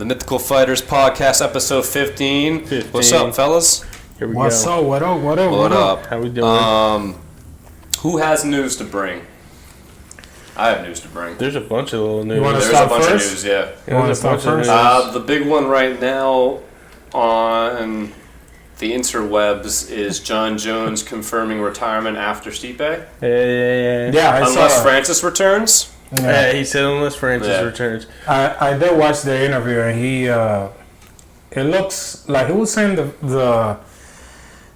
The Mythical Fighters podcast, episode 15. What's up, fellas? Here we What's go. up? What up? What up? What up? How we doing? Who has news to bring? I have news to bring. There's a bunch of little news. You wanna There's start a bunch first? of news, yeah. You want to start first? The big one right now on the interwebs is John Jones confirming retirement after Stipe. Yeah. I saw Unless that. Francis returns. Yeah, he said unless Francis Yeah. returns. I did watch the interview, and he it looks like he was saying the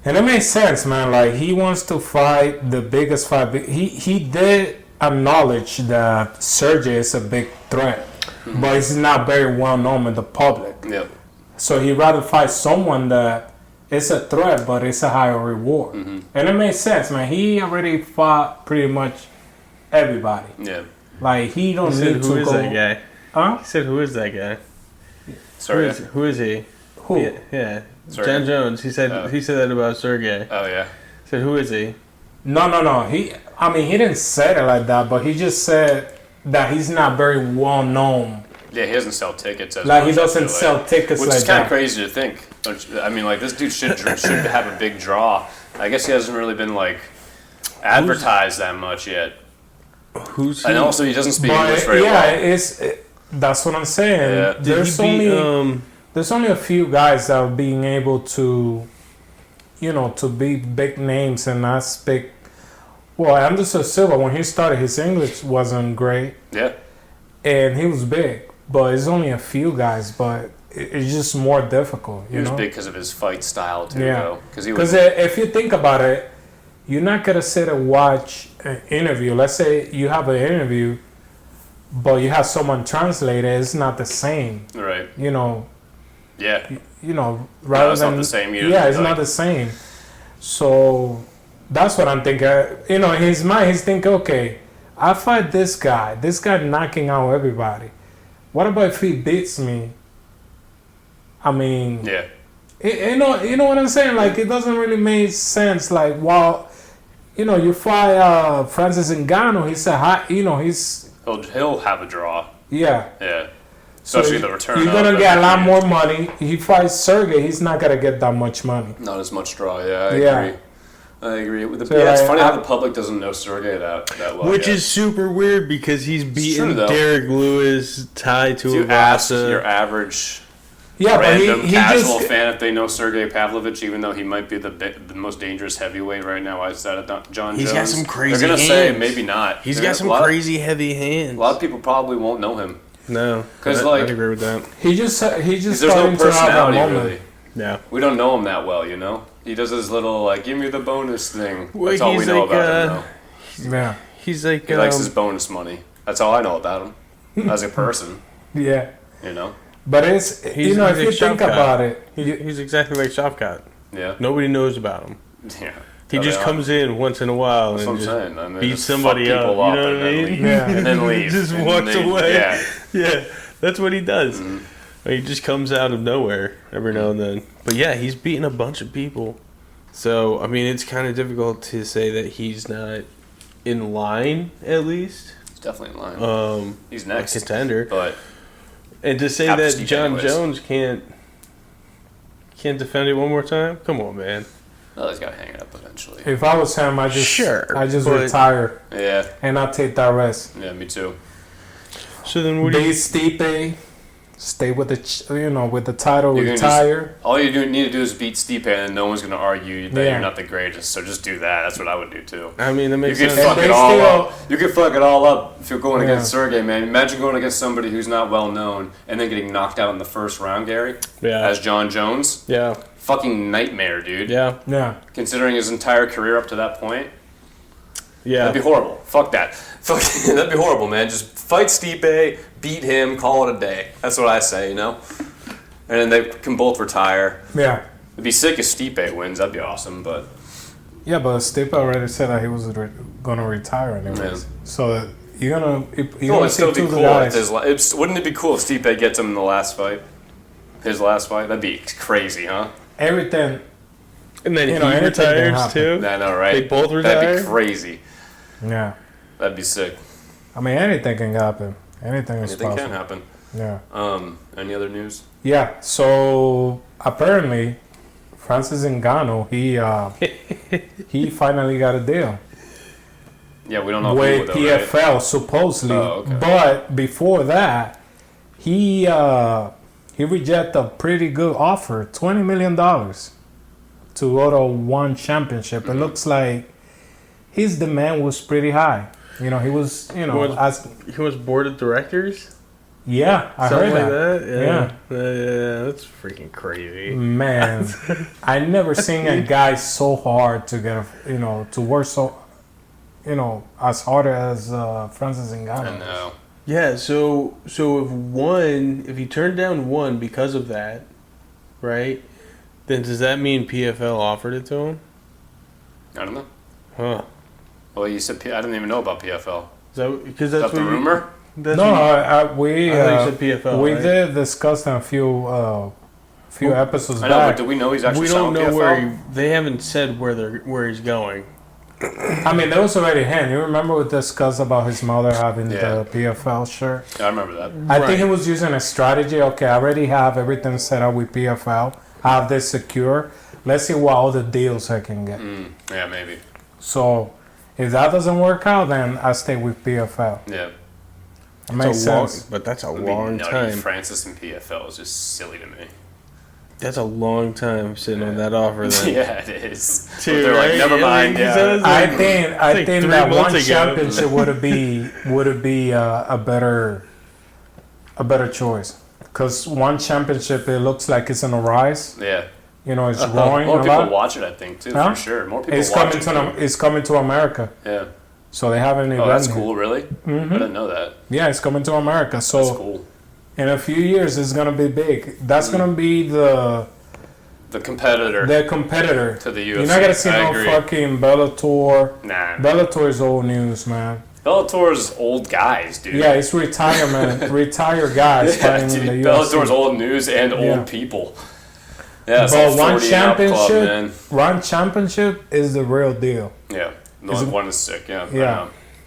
and it makes sense, man. Like, he wants to fight the biggest fight. He did acknowledge that Sergey is a big threat, but he's not very well known in the public. Yep. So he'd rather fight someone that is a threat, but it's a higher reward. And it makes sense, man. He already fought pretty much everybody. Yeah. Like, he don't He need said, to who is go. that guy? Huh? He said, who is that guy? Sorry. Who is he? Who? Yeah. Sorry. John Jones. He said Oh. he said that about Sergey. Oh, yeah. He said, who is he? No. He didn't say it like that, but he just said that he's not very well known. Yeah, he doesn't sell tickets. As Like, he much, I doesn't feel sell like. tickets Which like is kind of that. crazy to think. I mean, like, this dude should have a big draw. I guess he hasn't really been, like, advertised that much yet. Who's he? And also, he doesn't speak But English very yeah, well. that's what I'm saying. Yeah. Did There's he beat, there's only a few guys that are being able to, to be big names and not speak. Well, Anderson Silva, when he started, his English wasn't great, Yeah. and he was big. But it's only a few guys, but it's just more difficult, He was big because of his fight style, too, Yeah. though. Because if you think about it, you're not going to sit and watch an interview. Let's say you have an interview, but you have someone translate it. It's not the same. Right. Yeah. Rather it's than not the same either, Yeah, it's like- not the same. So that's what I'm thinking. In his mind, he's thinking, okay, I fight this guy. This guy knocking out everybody. What about if he beats me? I mean, Yeah. you know what I'm saying? Like, it doesn't really make sense. Like, while you fight Francis Ngannou, he's a high. He'll have a draw. Yeah. Yeah. So Especially the return. You're gonna get a lot more money. He fights Sergey, he's not gonna get that much money. Not as much draw, yeah. Yeah. I agree. So, it's like, funny how the public doesn't know Sergey that well. which yet. is super weird because he's beaten true, though. Derek Lewis, Tai If you ask your Tuivasa. average Yeah, random but he casual just fan if they know Sergey Pavlovich, even though he might be the most dangerous heavyweight right now outside of John He's Jones. got some crazy They're gonna say hands. maybe not. He's They're got gonna- some a lot- crazy heavy hands. A lot of people probably won't know him. No, 'Cause, I'd like- agree with that. he just Because there's no starting to have that personality moment. really. Yeah. We don't know him that well, He does his little like, give me the bonus thing. Well, That's all we he's know like, about him. Though. Yeah, He's like He likes his bonus money. That's all I know about him as a person. yeah. But it's He's if you a think shop about guy. it, He's exactly like Shavkat. Yeah, Nobody knows about him. yeah. He just comes in once in a while That's and what I'm just saying. And they beats just somebody fuck up. people You know and what I then mean? leave. Yeah. And then leave. Just And walks they- away. Yeah. Yeah, that's what he does. Mhm. He just comes out of nowhere every now and then. But yeah, he's beating a bunch of people. So, I mean, it's kind of difficult to say that he's not in line, at least. He's definitely in line. He's A next. contender. But And to say Have to that speak John anyways. Jones can't defend it one more time? Come on, man. well, he's got to hang it up eventually. if I was him, I just but- retire Yeah. and I take that rest. Yeah, me too. So then what do you... Beat Stipe, stay with with the title, You're gonna retire. All you need to do is beat Stipe, and no one's going to argue that Yeah. you're not the greatest. So just do that. That's what I would do too. I mean, that You makes can sense. fuck And it they all still- up. You can fuck it all up if you're going Yeah. against Sergey, man. Imagine going against somebody who's not well known and then getting knocked out in the first round, Gary, Yeah. as John Jones. Yeah. Fucking nightmare, dude. Yeah. Yeah, Considering his entire career up to that point. Yeah. That'd be horrible. Fuck that. Fuck, that'd be horrible, man. Just fight Stipe, beat him, call it a day. That's what I say, And then they can both retire. yeah. It'd be sick if Stipe wins. That'd be awesome, but Yeah, but Stipe already said that he was gonna retire anyways. Yeah. So you're gonna it'd still be two cool. guys. Wouldn't it be cool if Stipe gets him in the last fight? His last fight? That'd be crazy, huh? Everything. And then he anything can retires happen. too. I know, right? They both That'd retire? be crazy. Yeah. That'd be sick. I mean, anything can happen. Anything is Anything possible. can happen. Yeah. Any other news? Yeah. So apparently, Francis Ngannou, he finally got a deal Yeah, we don't know with who, though, PFL right? supposedly. Oh, okay. But before that, he rejected a pretty good offer, $20 million to go to one championship. It looks like his demand was pretty high. He was, he was board of directors. Yeah, I Something heard like that. that. Yeah, that's freaking crazy. Man, I never seen a guy so hard to get, to work so, as hard as Francis Ngannou. I know. Yeah, so if he turned down one because of that, right? Then does that mean PFL offered it to him? I don't know. Huh? Well, you said I didn't even know about PFL. Because Is that's that the what rumor? That's No, what we I thought you said PFL. we right? did discuss in a few episodes I know, but back. do we know he's actually We don't selling know PFL? they haven't said where he's going. I mean, there was already him. You remember we discussed about his mother having Yeah. the PFL shirt? Yeah, I remember that. I think he was using a strategy. Okay, I already have everything set up with PFL. I have this secure. Let's see what other deals I can get. Yeah, maybe. So, if that doesn't work out, then I stay with PFL. Yeah. It makes sense. But that's a It'd be long nutty. time. Francis and PFL is just silly to me. That's a long time sitting on that offer. Then. Yeah, it is. But Too, they're like, right? never Yeah, mind. like, Yeah. I think 3 that months one ago. championship would be a better choice, because one championship, it looks like it's on the rise. Yeah. It's growing More a people lot. watch it, I think, too, Huh? for sure. More people It's watch coming it. to it's coming to America, Yeah. so they have an event. Oh, that's here. cool, really? I didn't know that. Yeah, it's coming to America. So That's cool. in a few years, it's gonna be big. That's gonna be the The competitor to the UFC. You're not gonna see I no agree. fucking Bellator. Nah. Bellator is old news, man. Bellator's old guys, dude. Yeah, it's retirement, retired guys Yeah, fighting in dude, the UFC. Bellator's old news and Yeah. old people. Yeah, it's But like one 40 and up club, championship, man. one championship is the real deal. Yeah, the Is only it- one is sick. Yeah, Yeah.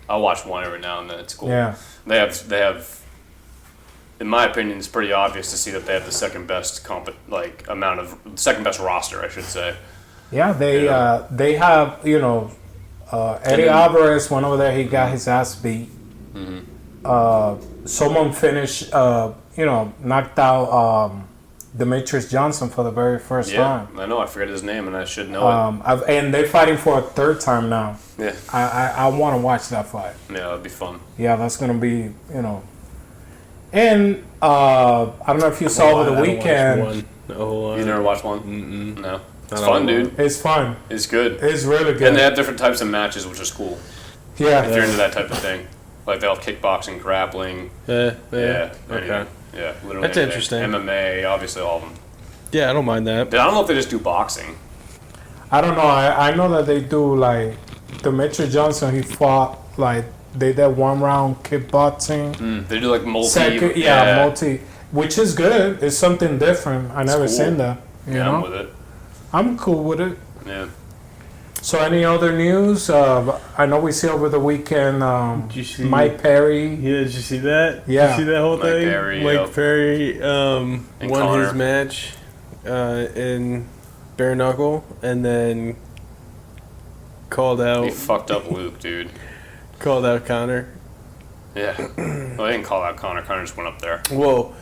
I'll watch one every now and then. It's cool. Yeah. They have. In my opinion, it's pretty obvious to see that they have the second best second best roster, I should say. Yeah, they Yeah. they have Eddie then- Alvarez went over there. He got his ass beat. Someone finished, knocked out Demetrius Johnson for the very first Yeah, time. I know. I forget his name, and I should know it. And they're fighting for a third time now. Yeah, I want to watch that fight. yeah, that'd be fun. Yeah, that's gonna be And I don't know if you saw over the weekend. You never watched one? No. It's Not fun, all. dude. It's fun. It's good. It's really good. And they have different types of matches, which is cool. Yeah. If you're into that type of thing. Like they'll have kickboxing, grappling. Yeah. Yeah. Okay. Yeah, literally. That's anything. interesting. MMA, obviously all of them. Yeah, I don't mind that. But I don't know if they just do boxing. I don't know. I know that they do, like, Demetrius Johnson, he fought, like, they did 1 round kickboxing. They do like multi. Second, multi, which is good. It's something different. I never cool. seen that. You Yeah, know? I'm with it. I'm cool with it. Yeah. So, any other news? I know we see over the weekend Did you see Mike Perry. Yeah, did you see that? Yeah. Did you see that whole Mike thing? Perry, Mike yep. Perry And won Connor. his match in bare knuckle and then called He out fucked up Luke, dude. Connor. Yeah. Well, they didn't call out Connor. Connor just went up there. Whoa.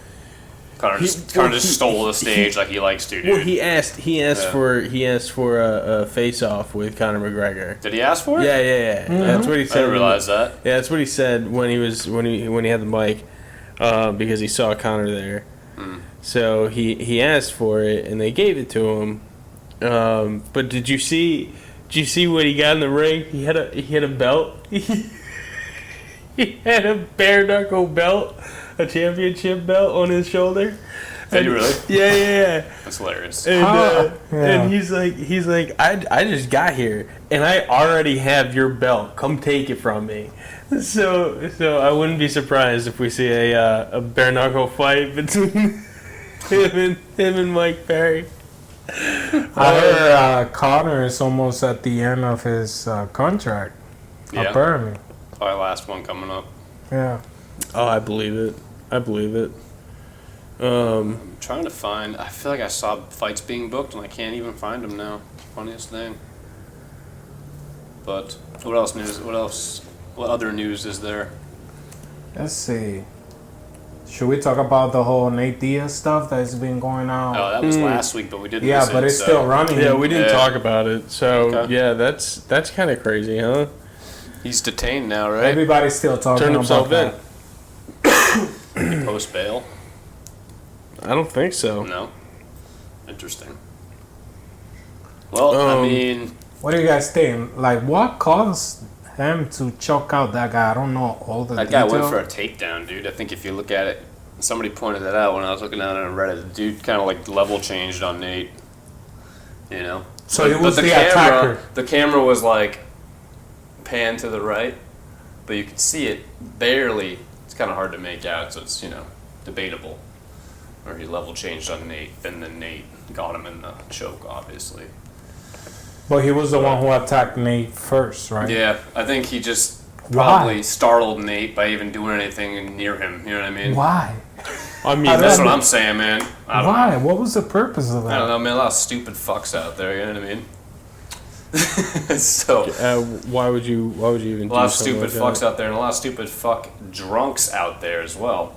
Connor just stole the stage like he likes to, dude. Well, he asked Yeah. for a face off with Conor McGregor. Did he ask for it? Yeah. That's what he I said. didn't realize that. Yeah, that's what he said when he had the mic, because he saw Connor there. So he asked for it, and they gave it to him. But did you see what he got in the ring? He had a belt. He had a bare knuckle belt, a championship belt on his shoulder. Did he really? Yeah. That's hilarious. And, Yeah. and he's like, I just got here and I already have your belt. Come take it from me. So I wouldn't be surprised if we see a bare knuckle fight between him and Mike Perry. I heard Connor is almost at the end of his contract. Yeah. Apparently. Probably last one coming up. Yeah. Oh, I believe it. I'm trying to find. I feel like I saw fights being booked, and I can't even find them now. Funniest thing. But what else news? What other news is there? Let's see. Should we talk about the whole Nate Diaz stuff that's been going on? Oh, that was last week, but we didn't. Yeah, but it's still running. Yeah, we didn't talk about it. So Okay. yeah, that's kind of crazy, huh? He's detained now, right? Everybody's still talking Turned about himself that. Post bail. I don't think so. No. Interesting. Well, I mean, What do you guys think? Like, what caused him to choke out that guy? I don't know all the that guy detail. went for a takedown, dude. I think if you look at it, somebody pointed that out when I was looking at it on Reddit. The dude kind of like level changed on Nate. You know. So he was the attacker. The camera was like panned to the right, but you could see it barely. It's kind of hard to make out, so it's debatable. Or he level changed on Nate, and then Nate got him in the choke, obviously. But he was the one who attacked Nate first, right? Yeah, I think he just probably startled Nate by even doing anything near him. You know what I mean? Why? I mean, That's what I'm saying, man. I don't Why? know. What was the purpose of I that? don't know, man. A lot of stupid fucks out there. You know what I mean? So why would you even? a lot of do something stupid like fucks that? out there, and a lot of stupid fuck drunks out there as well,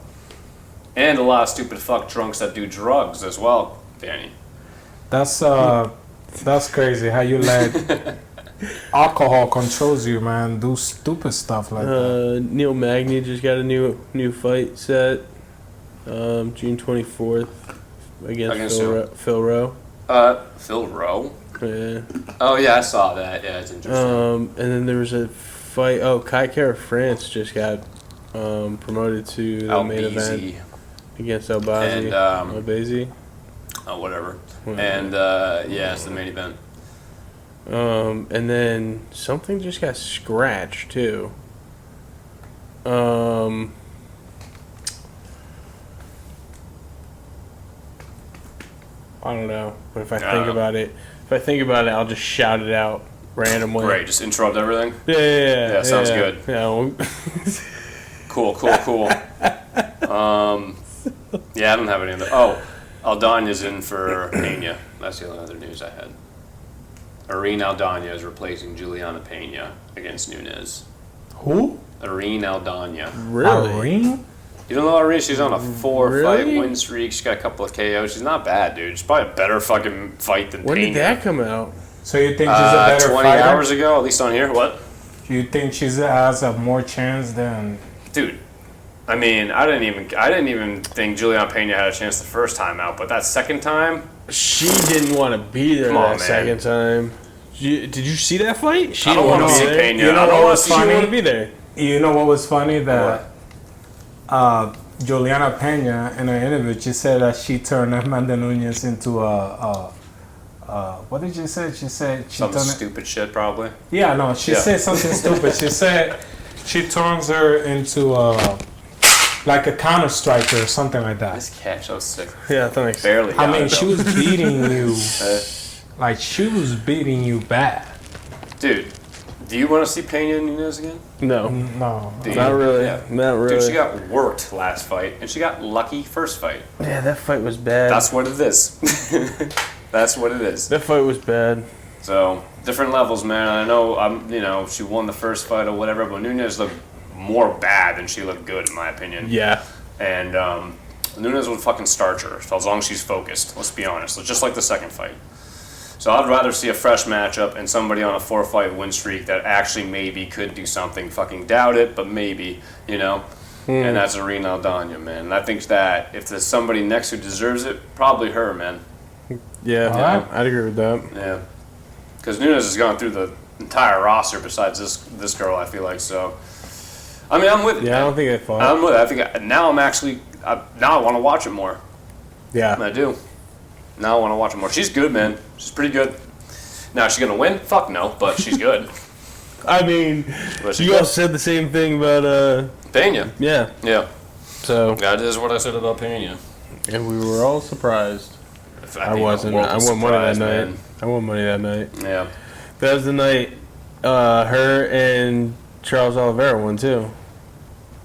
and a lot of stupid fuck drunks that do drugs as well, Danny. That's crazy how you let alcohol controls you, man. Do stupid stuff like that. Neil Magny just got a new fight set, June 24th against Phil Rowe. Phil Rowe. Yeah. Oh yeah, I saw that. Yeah, it's interesting. And then there was a fight. Oh, Kai France just got promoted to the main event against Albazi. And Albazi. Oh, whatever. Whatever. And yeah, it's the main event. And then something just got scratched too. I don't know, but if I think about it, I'll just shout it out randomly. Great, just interrupt everything. Yeah, sounds good. Yeah, Cool. Yeah, I don't have any other. Oh, Aldanya's in for Pena. That's the only other news I had. Irene Aldana is replacing Juliana Pena against Nunes. Who? Irene Aldana. really? Irene? You don't know Irene? She's on a 4-fight Really? win streak. She's got a couple of KOs. She's not bad, dude. She's probably a better fucking fight than When Pena. did that come out? So you think she's a better 20 fighter? hours ago, at least on here. What? You think she has a more chance than? Dude, I mean, I didn't even think Juliana Pena had a chance the first time out, but that second time, She didn't want to be there Come on, that man. second time. Did you see that fight? She I don't didn't want to wanna see be there. Pena. You know I don't what want was to see. She didn't want funny? to be there. You know what was funny? That Juliana Pena in an interview, she said that she turned Amanda Nunes into a what did she say? She said she Some turned stupid shit, probably. Yeah, no, she Yeah. said something stupid. She said she turns her into like a counter striker or something like that. Nice catch. That was sick. Yeah, thanks. Barely. I got mean, it, she though. was beating you, Uh, like she was beating you bad. Dude, do you want to see Pena Nunes again? No, No, Dude, not really. yeah. Not really. Dude, she got worked last fight, and she got lucky first fight. Yeah, that fight was bad. That's what it is. That's what it is. That fight was bad. So different levels, man. I know, she won the first fight or whatever, but Nunes looked more bad than she looked good, in my opinion. Yeah. And Nunes would fucking starch her as long as she's focused. Let's be honest. It's just like the second fight. So I'd rather see a fresh matchup and somebody on a 4-fight win streak that actually maybe could do something. Fucking doubt it, but maybe, And that's Irene Aldana, man. And I think that if there's somebody next who deserves it, probably her, man. Yeah, Alright. I'd agree with that. Yeah. Because Nunes has gone through the entire roster besides this girl, I feel like. So, I mean, I'm with it. Yeah, I don't think they fought. I'm with it. I think now I want to watch it more. Yeah. I do. Now I want to watch it more. She's good, man. She's pretty good. Now, is she going to win? Fuck no, but she's good. I mean, But she's you all good. said the same thing about Pena. yeah. Yeah. So, That is what I said about Pena. and we were all surprised. I think wasn't. the world I was won money that surprised, night. man. I won money that night. Yeah. That was the night her and Charles Oliveira won too.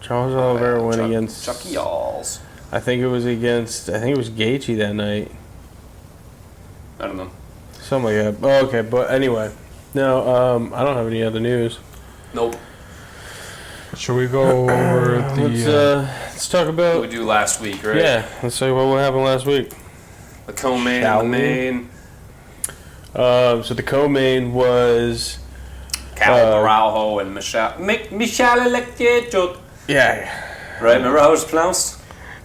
Charles Oliveira won against Chucky Alls. I think it was Gaethje that night. I don't know. Something like that. Oh, okay, but anyway. No, I don't have any other news. Nope. Should we go over Let's talk about... What we do last week, right? Yeah, let's talk about what happened last week. The co-main and the main. So the co-main was... Caio Borralho and Michal O. Yeah. Right, remember how it was pronounced?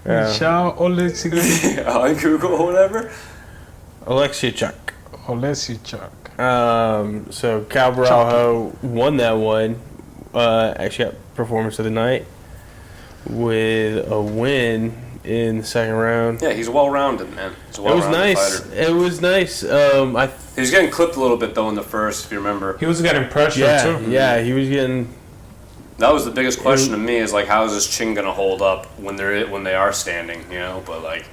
Michal O. On Google or whatever. Oleksiejczuk. So Caio Borralho won that one. Actually got performance of the night with a win in the second round. Yeah, he's well-rounded, man. He's a well-rounded fighter. It was nice. He was getting clipped a little bit, though, in the first, if you remember. He was getting pressure, too. Yeah, he was getting... That was the biggest question to me, is, like, how is this chin going to hold up when they are standing, you know? But, like,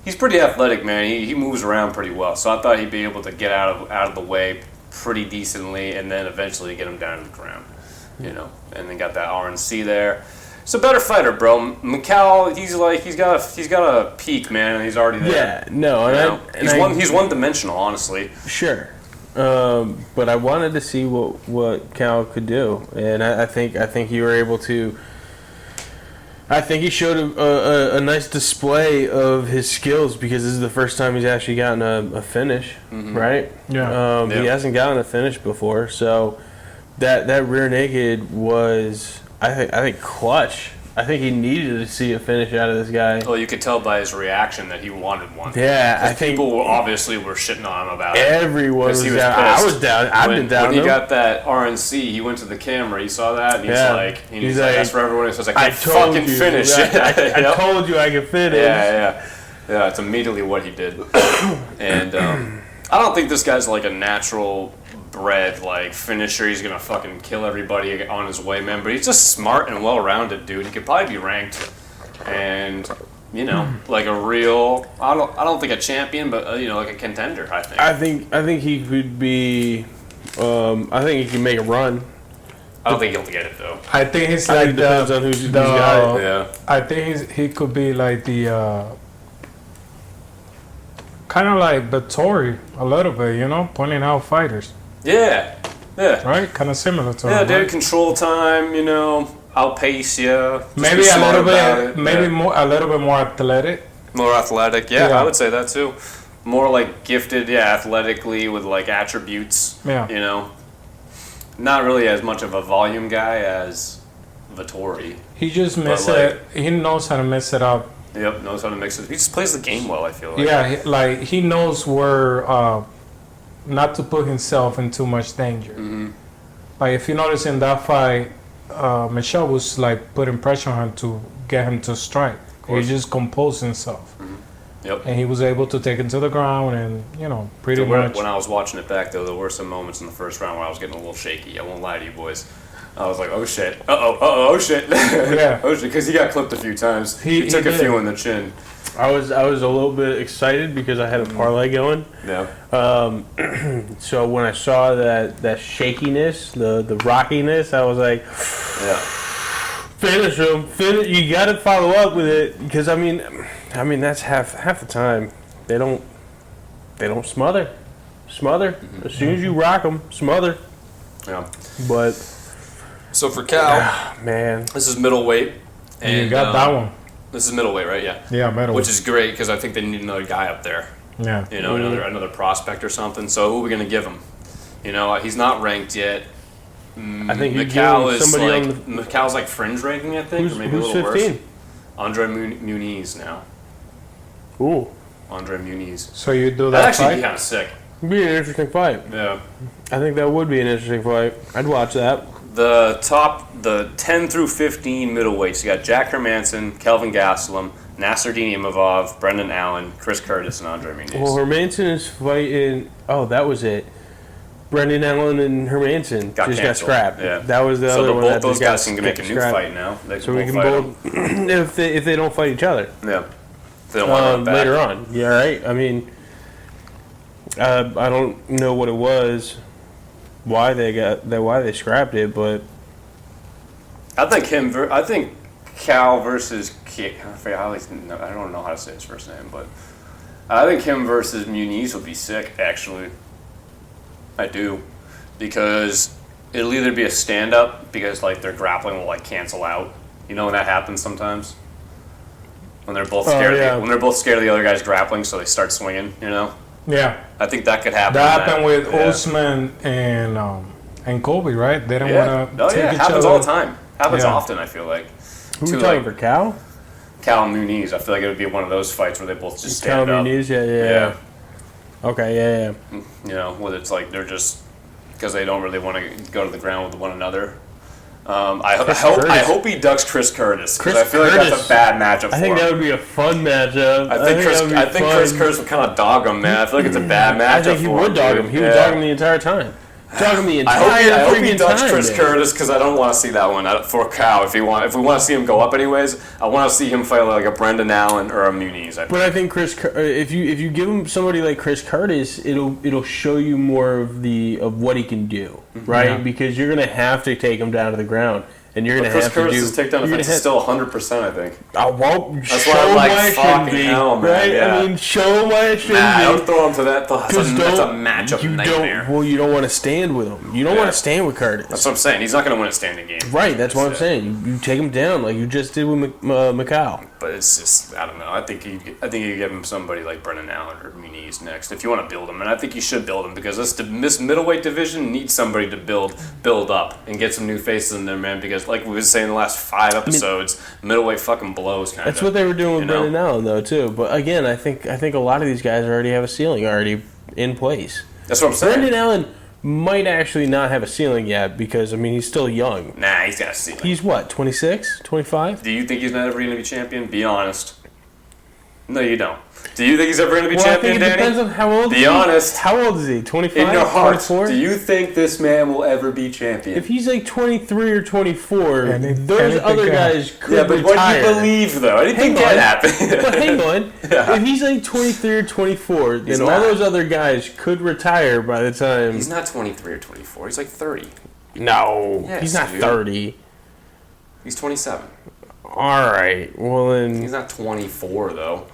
he's pretty athletic, man. He moves around pretty well. So I thought he'd be able to get out of the way pretty decently and then eventually get him down to the ground, you know? And then got that RNC there. He's a better fighter, bro. Michal, he's got a peak, man, and he's already there. Yeah, no, he's one-dimensional, honestly. Sure, but I wanted to see what Cal could do, and I think you were able to. I think he showed a nice display of his skills because this is the first time he's actually gotten a finish, right? Yeah. He hasn't gotten a finish before, so that rear naked was. I think clutch. I think he needed to see a finish out of this guy. Well, you could tell by his reaction that he wanted one. Yeah, I think people obviously were shitting on him about it. Everyone was down. Pissed. I was down. I've been down. When he got that RNC, he went to the camera. He saw that, and he's like, that's for everyone. He's like, I fucking finish. I told you I could finish. Yeah. It's immediately what he did. And I don't think this guy's like a natural bred like finisher. He's gonna fucking kill everybody on his way, man. But he's just smart and well-rounded, dude. He could probably be ranked, and you know, like a real. I don't think a champion, but you know, like a contender. I think he could be. I think he can make a run. I don't think he'll get it though. I think he's it depends on who's got it. Yeah. I think he could be like the. Kind of like Vettori a little bit, you know, pointing out fighters. Yeah. Right? Kind of similar to him. Yeah, dude, right? control time, you know, outpace you. Maybe a little bit, a little bit more athletic. More athletic, yeah, I would say that too. More like gifted, athletically with like attributes. Yeah. You know, not really as much of a volume guy as Vettori. He just he knows how to mix it up. Yep, knows how to mix it. He just plays the game well, I feel like. Yeah, he knows where not to put himself in too much danger. Mm-hmm. Like if you notice in that fight, Michel was like putting pressure on him to get him to strike. He just composed himself. Mm-hmm. Yep. And he was able to take him to the ground and, you know, pretty much. When I was watching it back, though, there were some moments in the first round where I was getting a little shaky. I won't lie to you boys. I was like, oh shit, oh shit. Yeah. Oh shit, because he got clipped a few times. He took a few in the chin. I was a little bit excited because I had a parlay going. Yeah. So when I saw that shakiness, the rockiness, I was like, yeah. Finish him. You got to follow up with it because I mean that's half the time they don't smother. Mm-hmm. As soon as you rock them, smother. Yeah. But so for Cal, man, this is middleweight. And you got that one. This is middleweight, right? Yeah. Yeah, middleweight. Which is great because I think they need another guy up there. Yeah. You know, another prospect or something. So who are we gonna give him? You know, he's not ranked yet. I think Michal is like Michal's like fringe ranking, I think, or maybe a little 15? worse. Andre Muniz now. Ooh. Andre Muniz. So you do That'd that actually fight? be kind of sick. It'd be an interesting fight. Yeah. I think that would be an interesting fight. I'd watch that. The 10 through 15 middleweights. You got Jack Hermanson, Kelvin Gastelum, Nasruddin Imavov, Brendan Allen, Chris Curtis, and Andre Muniz. Well, Hermanson is fighting. Oh, that was it. Brendan Allen and Hermanson got scrapped. Yeah. That was the other one. So both those guys can make a new fight now. So we can both if they don't fight each other. Yeah. If they don't want to run back. Later on. Yeah, right. I mean, I don't know what it was, why they scrapped it, but I think Cal versus I don't know how to say his first name, but I think him versus Muniz would be sick. Actually, I do, because it'll either be a stand up because like their grappling will like cancel out. You know when that happens sometimes when they're both scared. When they're both scared of the other guy's grappling, so they start swinging. You know. Yeah. I think that could happen. That happened with Usman and Kobe, right? They don't want to take it each happens other. all the time. Happens often, I feel like. Who are you talking for, Cal? Cal and Muniz. I feel like it would be one of those fights where they both just stand Cal up. Muniz, yeah. Okay, yeah. You know, where it's like they're just because they don't really want to go to the ground with one another. I hope he ducks Chris Curtis because I feel like that's a bad matchup for him. I think that would be a fun matchup. I think Chris Curtis would kind of dog him, man. I feel like it's a bad matchup. I think he would dog him. He would dog him the entire time. Dog him the entire I hope he ducks time, Chris Curtis because I don't want to see that one for Cal. If we want to see him go up anyways, I want to see him fight like a Brendan Allen or a Muniz. But I think if you give him somebody like Chris Curtis, it'll show you more of what he can do, right? Yeah. Because you're gonna have to take him down to the ground. And you're going to have to do... Chris Curtis' takedown defense is still 100%, I think. That's why I'm like, fucking hell, man. Right? Yeah. I mean, show him why it shouldn't be. Don't throw him to that. That's a matchup nightmare. You don't want to stand with him. You don't want to stand with Curtis. That's what I'm saying. He's not going to win a standing game. Right, that's what I'm saying. You take him down like you just did with Michal. But it's just, I don't know. I think you give him somebody like Brendan Allen or Muniz next if you want to build him. And I think you should build him because this middleweight division needs somebody to build up and get some new faces in there, man. Because like we were saying in the last 5 episodes, middleweight fucking blows kind of. That's what they were doing with Brendan Allen though too. But again, I think a lot of these guys already have a ceiling already in place. That's what I'm saying. Brendan Allen might actually not have a ceiling yet because, I mean, he's still young. Nah, he's got a ceiling. He's what, 26, 25? Do you think he's not ever going to be champion? Be honest. No, you don't. Do you think he's ever going to be champion, Danny? It depends on how old Be honest. How old is he? 25? In your heart, 24? do you think this man will ever be champion? If he's like 23 or 24, those other guys could retire. Yeah, but what do you believe, though? Anything can happen. But hang on. Yeah. If he's like 23 or 24, then all those other guys could retire by the time... He's not 23 or 24. He's like 30. No. Yes, he's not 30. He's 27. All right. Well, then... He's not 24, though.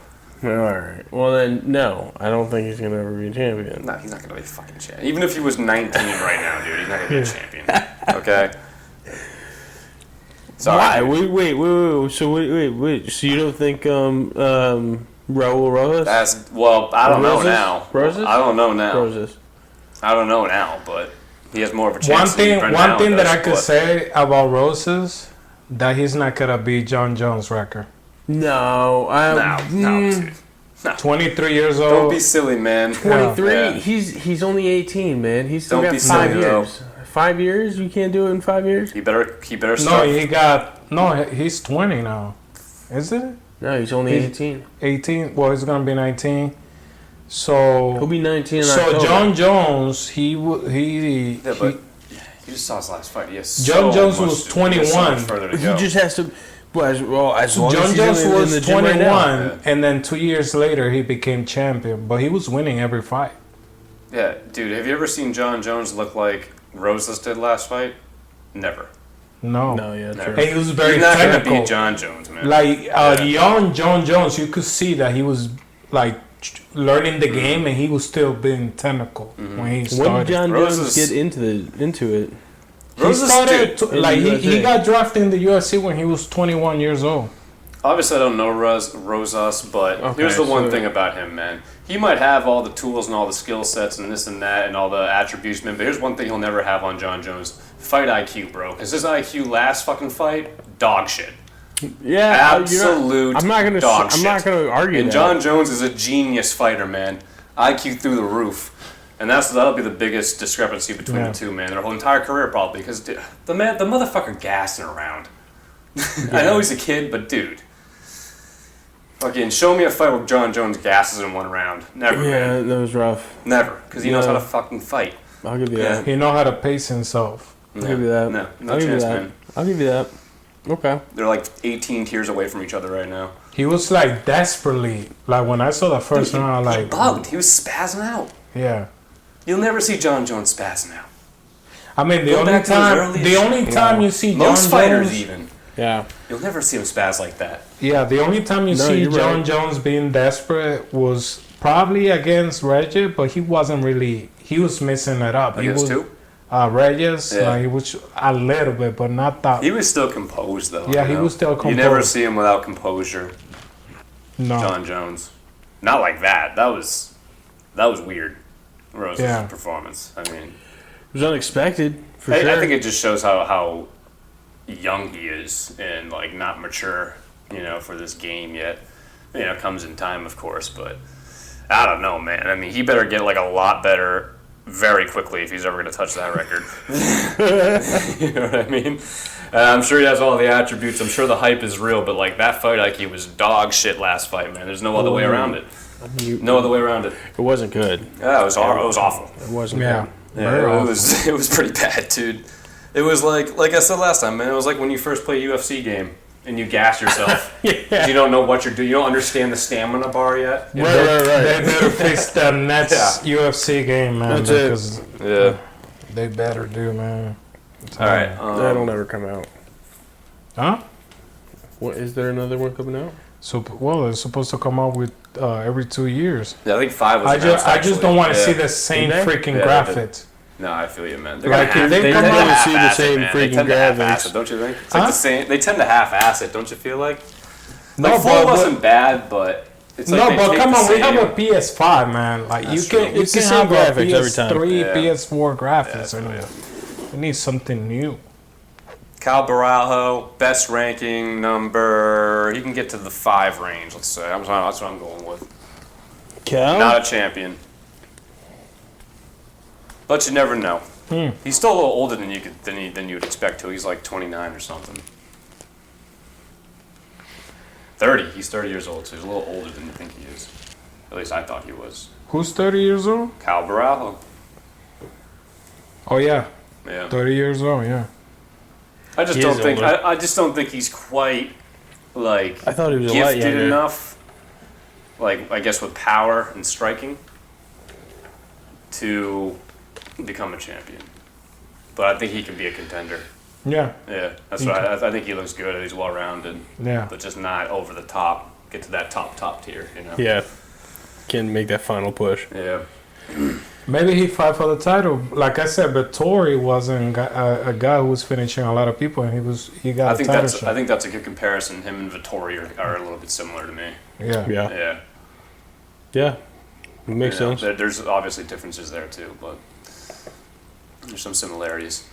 All right. Well, then, no. I don't think he's going to ever be a champion. No, he's not going to be a fucking champion. Even if he was 19 right now, dude, he's not going to be a champion. Okay? Sorry. Why? Wait. So, wait. So, you don't think Raul Rosas? I don't know now. Rosas? I don't know now. Rosas. I don't know now, but he has more of a chance. One thing that I could say about Rosas, that he's not going to beat John Jones' record. No, dude. No. 23 years old. Don't be silly, man. 23. Yeah. He's only 18, man. He's still got 5 years. 5 years? You can't do it in 5 years? He better start. He's 20 now. Is it? No, he's only 18. 18. Well, he's gonna be 19. So he'll be 19 in October. So John Jones, but you just saw his last fight. Yes. John Jones was 21. He just has to. As long as John Jones was 21, and then 2 years later he became champion. But he was winning every fight. Yeah, dude. Have you ever seen John Jones look like Rosas did last fight? Never. No, yeah, never. And he was very technical. He's not gonna beat John Jones, man. Like young John Jones, you could see that he was like learning the game, and he was still being technical when he started. When did John Jones get into it? He started he got drafted in the UFC when he was 21 years old. Obviously, I don't know Rosas, but here's the one thing about him, man. He might have all the tools and all the skill sets and this and that and all the attributes, man. But here's one thing he'll never have on John Jones: fight IQ, bro. Because his IQ last fucking fight, dog shit. Yeah, absolute. I'm not gonna argue. And John Jones is a genius fighter, man. IQ through the roof. And that'll be the biggest discrepancy between the two, man. Their whole entire career, probably, because the motherfucker gassing around. I know he's a kid, but dude, fucking show me a fight where John Jones gasses in one round. Never. Yeah, man. that was rough. Never, because he knows how to fucking fight. I'll give you that. He knows how to pace himself. I'll give you that. No chance, man. I'll give you that. Okay. They're like 18 tiers away from each other right now. He was like desperately, like when I saw the first round, like he bugged. He was spazzing out. Yeah. You'll never see John Jones spazzing out. I mean, the only time you see John Jones, most fighters even. Yeah. You'll never see him spaz like that. Yeah, the only time you see you're John right. Jones being desperate was probably against Regis, but he wasn't really. He was missing it up. Against he was, who? Regis, Yeah. he was a little bit, but not that. He was still composed, though. Yeah, you he know? was still You composed. never see him without composure, No. John Jones. Not like that. That was weird. Rose's Yeah. performance. I mean, It was unexpected, for I sure. think it just shows how young he is and like not mature, for this game yet. It comes in time, of course, but I don't know, man. I mean, he better get like a lot better very quickly if he's ever going to touch that record. You know what I mean? I'm sure he has all the attributes. I'm sure the hype is real, but like that fight IQ was dog shit last fight, man. There's no other way around it. No other way around it. It wasn't good. Yeah, it was awful. It wasn't Yeah. good. Yeah, it was pretty bad, dude. It was like I said last time, man. It was like when you first play a UFC game and you gas yourself. Yeah. You don't know what you're doing. You don't understand the stamina bar yet. Right. They better fix the next UFC game, man. That's it. Because Yeah. they better do, man. All right. That'll never come out. Huh? What, is there another one coming out? So, well, it's supposed to come out with every 2 years. Yeah, I think 5 was I announced, just actually. don't want to Yeah. see the same Did they? freaking Yeah, they did. graphics. No, I feel you, man. They're Like, gonna if they tend come to out and see the half-ass same it, man. freaking They tend to half-ass graphics. it, don't you think? It's like Huh? the same. They tend to half-ass it, don't you feel like? No, Like, 4 but wasn't bad, but it's like no, they but take come the on, we same- have a PS5, man. Like That's you true. can, you It's the can same have a graphics every time. PS3, Yeah. PS4 graphics. Yeah, and yeah. we need something new. Caio Borralho, best ranking number. He can get to the 5 range, let's say. That's what I'm going with. Cal? Not a champion. But you never know. He's still a little older than you would expect to. He's like 29 or something. 30. He's 30 years old, so he's a little older than you think he is. At least I thought he was. Who's 30 years old? Caio Borralho. Oh yeah, Yeah. 30 years old. Yeah. I just He don't is think older. I just don't think he's quite like I thought he was a lot gifted younger. enough. Like I guess with power and striking to become a champion. But I think he can be a contender. Yeah. Yeah, that's right. I think he looks good. He's well rounded, Yeah. but just not over the top. Get to that top tier, Yeah. Can make that final push. Yeah. Maybe he fight for the title. Like I said, Vittori wasn't a guy who was finishing a lot of people, and he got a title shot. I think that's a good comparison. Him and Vittori are a little bit similar to me. Yeah. Yeah. Yeah. Yeah. It makes sense. There's obviously differences there too, but there's some similarities.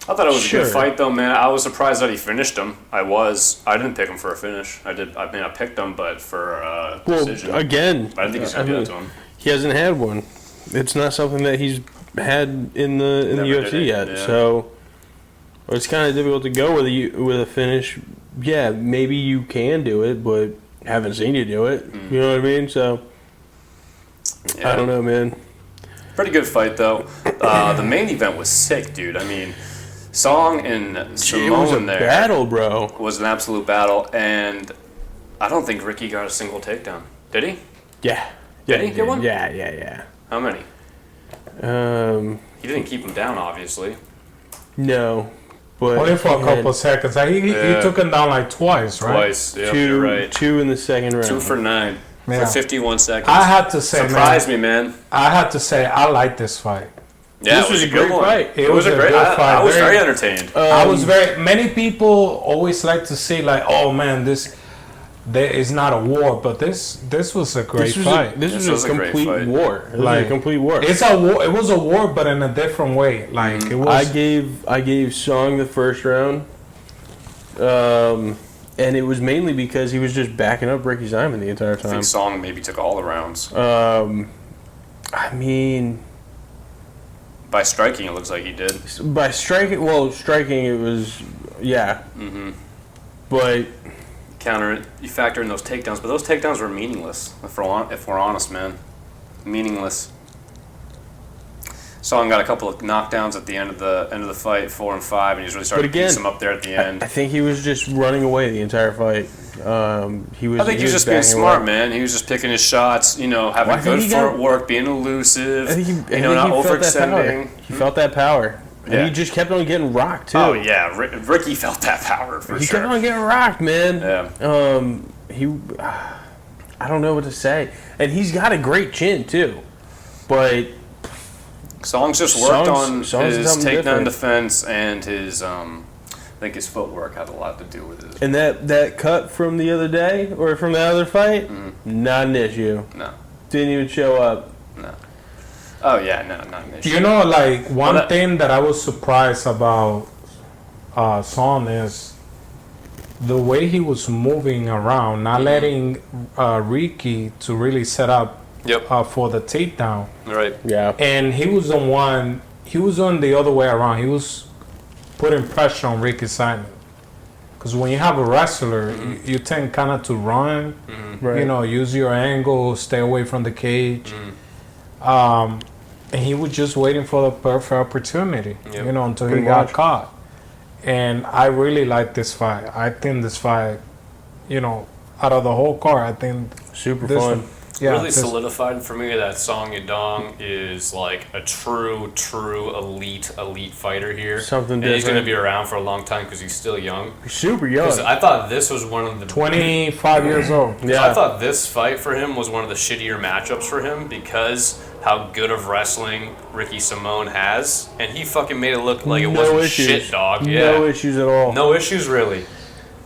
I thought it was a Sure. good fight, though, man. I was surprised that he finished him. I didn't pick him for a finish. I picked him, but for a Well, decision. again, But I think he's gonna do that to him. he hasn't had one. It's not something that he's had in the Never UFC did it, yet. yeah. So it's kind of difficult to go with a finish. Yeah, maybe you can do it, but haven't seen you do it. You know what I mean? So Yeah. I don't know, man. Pretty good fight, though. The main event was sick, dude. I mean, Song and It was a Simone there battle, bro. was an absolute battle, and I don't think Ricky got a single takedown. Did he? Yeah. Did he get one? Yeah. How many? He didn't keep him down, obviously. No, but Only for a he couple had seconds. Like, he took him down like twice, right? Twice. Yep, you're right. two in the second round. 2 for 9 Yeah. for 51 seconds. I had to say, Surprised me, man. I had to say, I like this fight. Yeah, This it was was a a good great one. fight. It was a great good fight. fight. I was Very- very entertained. I was many people always like to say like, oh man, there is not a war, but this was a great fight. This This was was a a great complete fight. war. It was Like, a complete war. It's a war. It was a war, but in a different way. Like it was. I gave Song the first round, and it was mainly because he was just backing up Ricky Simon the entire I time. think Song maybe took all the rounds. I mean, By striking, it looks like he did. by striking, it was but Counter it. You factor in those takedowns, but those takedowns were meaningless. If we're honest, man, meaningless. Song got a couple of knockdowns at the end of the fight, 4 and 5, and he's really starting to piece him up there at the end. I think he was just running away the entire fight. He was. I think he was just being backing smart, away. man. He was just picking his shots, having I think good he got- footwork, being elusive, I think he not felt that power. overextending. He felt that power. And he just kept on getting rocked, too. Oh, yeah. Ricky felt that power, for He sure. kept on getting rocked, man. Yeah. I don't know what to say. And he's got a great chin, too. But Song's just worked on Song's his something takedown different. defense and his, I think his footwork had a lot to do with it. And that cut from the other day, or from the other fight, not an issue. No. Didn't even show up. No. Oh, yeah, no, not an issue. You know, like, one thing that I was surprised about Song is the way he was moving around, not letting Ricky to really set up for the takedown. Right. Yeah. And he was on the other way around. He was putting pressure on Ricky Simon. Because when you have a wrestler, you tend kind of to run, Right. you know, use your angle, stay away from the cage. And he was just waiting for the perfect opportunity, you know, until he got caught. And I really like this fight. I think this fight, you know, out of the whole card, I think Super this fun. one, yeah, really this- solidified for me that Song Yadong is like a true elite fighter here. Something and he's going to different. be around for a long time because he's still young. Super young. 'Cause I thought this was one of the 25 years old. Yeah. I thought this fight for him was one of the shittier matchups for him because how good of wrestling Ricky Simone has, and he fucking made it look like it wasn't shit, dog. Yeah, No issues at all. no issues really.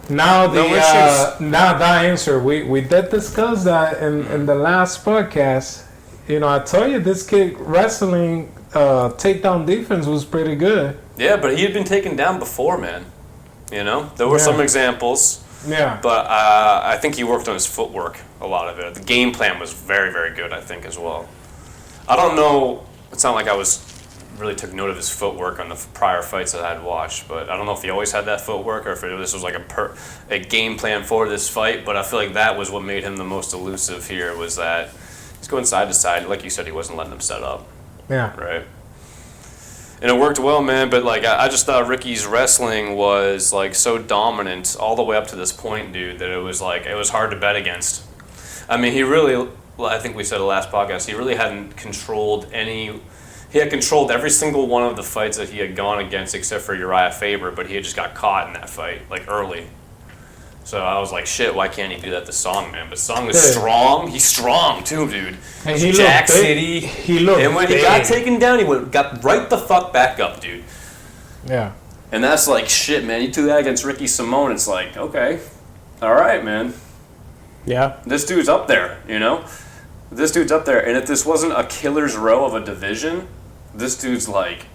Now No issues. now that answer, we did discuss that in the last podcast. You know, I told you this kid wrestling takedown defense was pretty good. Yeah, but he had been taken down before, man. You know, there were Yeah. some examples. Yeah. But I think he worked on his footwork, a lot of it. The game plan was very, very good, I think, as well. I don't know. It's not like I really took note of his footwork on the prior fights that I had watched, but I don't know if he always had that footwork or if this was like a game plan for this fight. But I feel like that was what made him the most elusive here, was that he's going side to side. Like you said, he wasn't letting them set up, Yeah. right? And it worked well, man, but like I just thought Ricky's wrestling was like so dominant all the way up to this point, dude, that it was hard to bet against. I mean, he really, I think we said the last podcast, he really hadn't controlled he had controlled every single one of the fights that he had gone against except for Uriah Faber, but he had just got caught in that fight, like early. So I was like, shit, why can't he do that to Song, man? But Song is strong. He's strong too, dude. And he Jack looked big. City. He looked And when he big. got taken down, he got right the fuck back up, dude. Yeah. And that's like, shit, man. You do that against Ricky Simone, it's like, okay. All right, man. Yeah. This dude's up there, you know? This dude's up there. And if this wasn't a killer's row of a division, this dude's like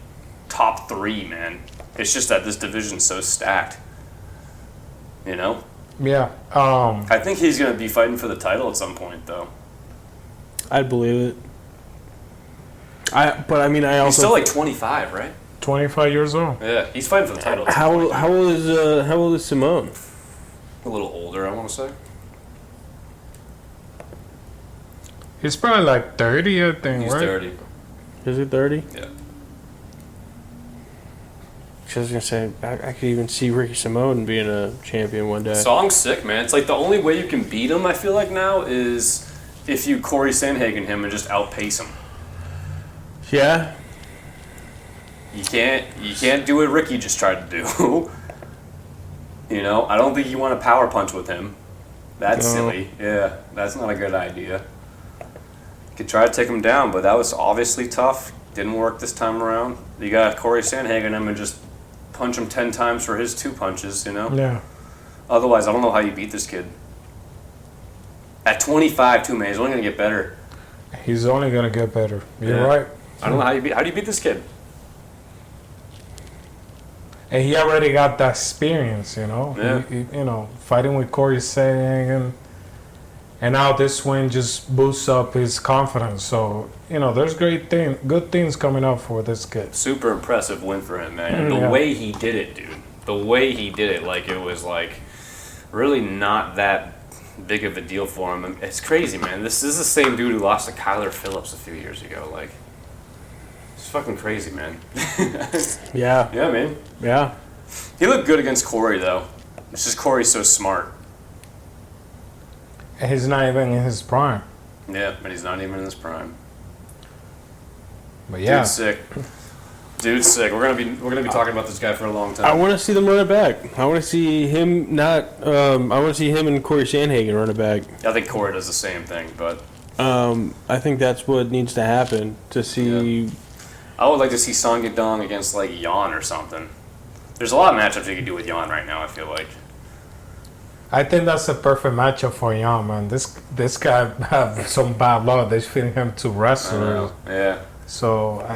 top 3, man. It's just that this division's so stacked. You know? Yeah. I think he's going to be fighting for the title at some point, though. I'd believe it. But I mean, I also He's still like 25, right? 25 years old. Yeah, he's fighting for the title. at some how point. old is Simone? A little older, I want to say. He's probably like 30, I think, He's right? 30. Is he 30? Yeah. I was gonna say I could even see Ricky Simone being a champion one day. Song's sick, man. It's like the only way you can beat him, I feel like now, is if you Corey Sandhagen him and just outpace him. Yeah. You can't do what Ricky just tried to do. You know, I don't think you want to power punch with him. That's No. silly. Yeah, that's not a good idea. You could try to take him down, but that was obviously tough. Didn't work this time around. You got Corey Sandhagen him and just punch him 10 times for his 2 punches, you know? Yeah. Otherwise, I don't know how you beat this kid. At 25, too, man. He's only going to get better. He's only going to get better. You're Yeah. right. I don't know how do you beat this kid? And he already got that experience, you know? Yeah. You know, fighting with Corey Sandhagen. And now this win just boosts up his confidence. So, you know, there's good things coming up for this kid. Super impressive win for him, man. And the Yeah. way he did it, dude. The way he did it, like, it was, like, really not that big of a deal for him. It's crazy, man. This is the same dude who lost to Kyler Phillips a few years ago. Like, it's fucking crazy, man. Yeah. Yeah, man. Yeah. He looked good against Corey, though. It's just Corey's so smart. And he's not even in his prime. Yeah, but he's not even in his prime. But yeah. Dude's sick. Dude's sick. We're gonna be talking about this guy for a long time. I want to see them run it back. I want to see him not. I want to see him and Corey Sandhagen run it back. I think Corey does the same thing, but I think that's what needs to happen to see. Yeah. I would like to see Song Yadong against like Jan or something. There's a lot of matchups you could do with Jan right now. I feel like. I think that's a perfect matchup for Jan, man. This guy have some bad luck. They're feeding him to wrestlers. Yeah. So.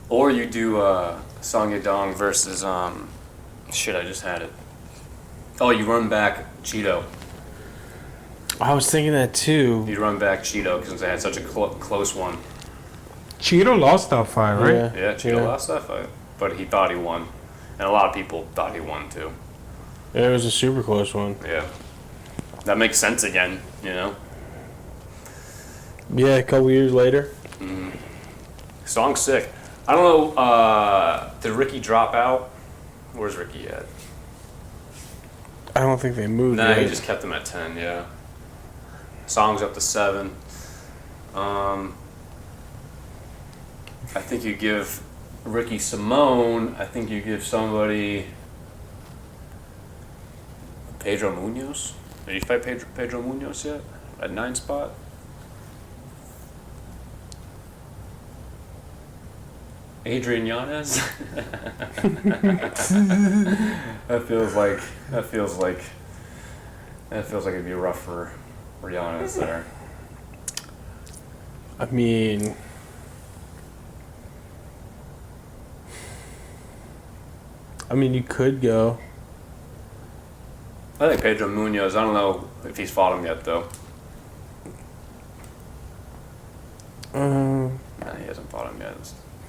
Or you do Song Yadong versus shit. I just had it. Oh, you run back Cheeto. I was thinking that too. You run back Cheeto because they had such a close one. Cheeto lost that fight, right? Yeah, Cheeto lost that fight, but he thought he won, and a lot of people thought he won too. Yeah, it was a super close one. Yeah, that makes sense again. You know. Yeah, a couple years later. Mm-hmm. Song's sick. I don't know. Did Ricky drop out? Where's Ricky at? I don't think they moved. Nah, yet. he just kept him at 10. Yeah. Song's up to 7. I think you give Ricky Simone. I think you give somebody Pedro Munoz. Did you fight Pedro Munoz yet? At 9 spot. Adrian Yanez. that feels like it'd be rough for Yanez there. I mean, you could go. I think Pedro Munoz. I don't know if he's fought him yet though. Nah, he hasn't fought him yet.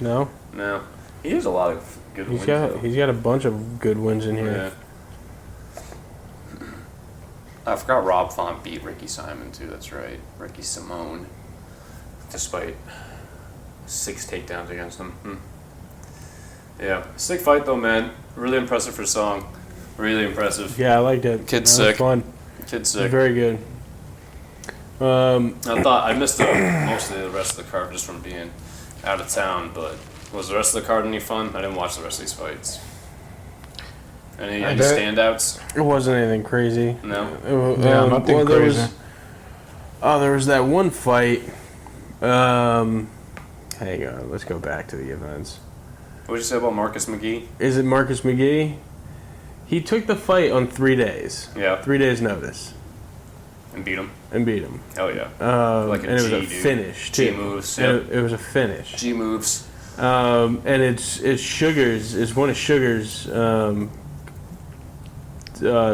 No. No, he has a lot of good wins. He's got a bunch of good wins in here. Yeah. I forgot Rob Font beat Ricky Simon too. That's right, Ricky Simone, despite 6 takedowns against him. Yeah, sick fight though, man. Really impressive for Song. Really impressive. Yeah, I liked it. Kid's That was sick. Fun. Kid's sick. Very good. I thought I missed most of the rest of the card just from being out of town, but was the rest of the card any fun? I didn't watch the rest of these fights. Any standouts? It wasn't anything crazy. No. Nothing crazy. There was that one fight. Hang on, let's go back to the events. What did you say about Marcus McGee? Is it Marcus McGee? He took the fight on 3 days. Yeah. 3 days notice. And beat him. Hell yeah. Like and it was a finish too. G moves. Yep. It was a finish. G moves. And it's Sugar's. It's one of Sugar's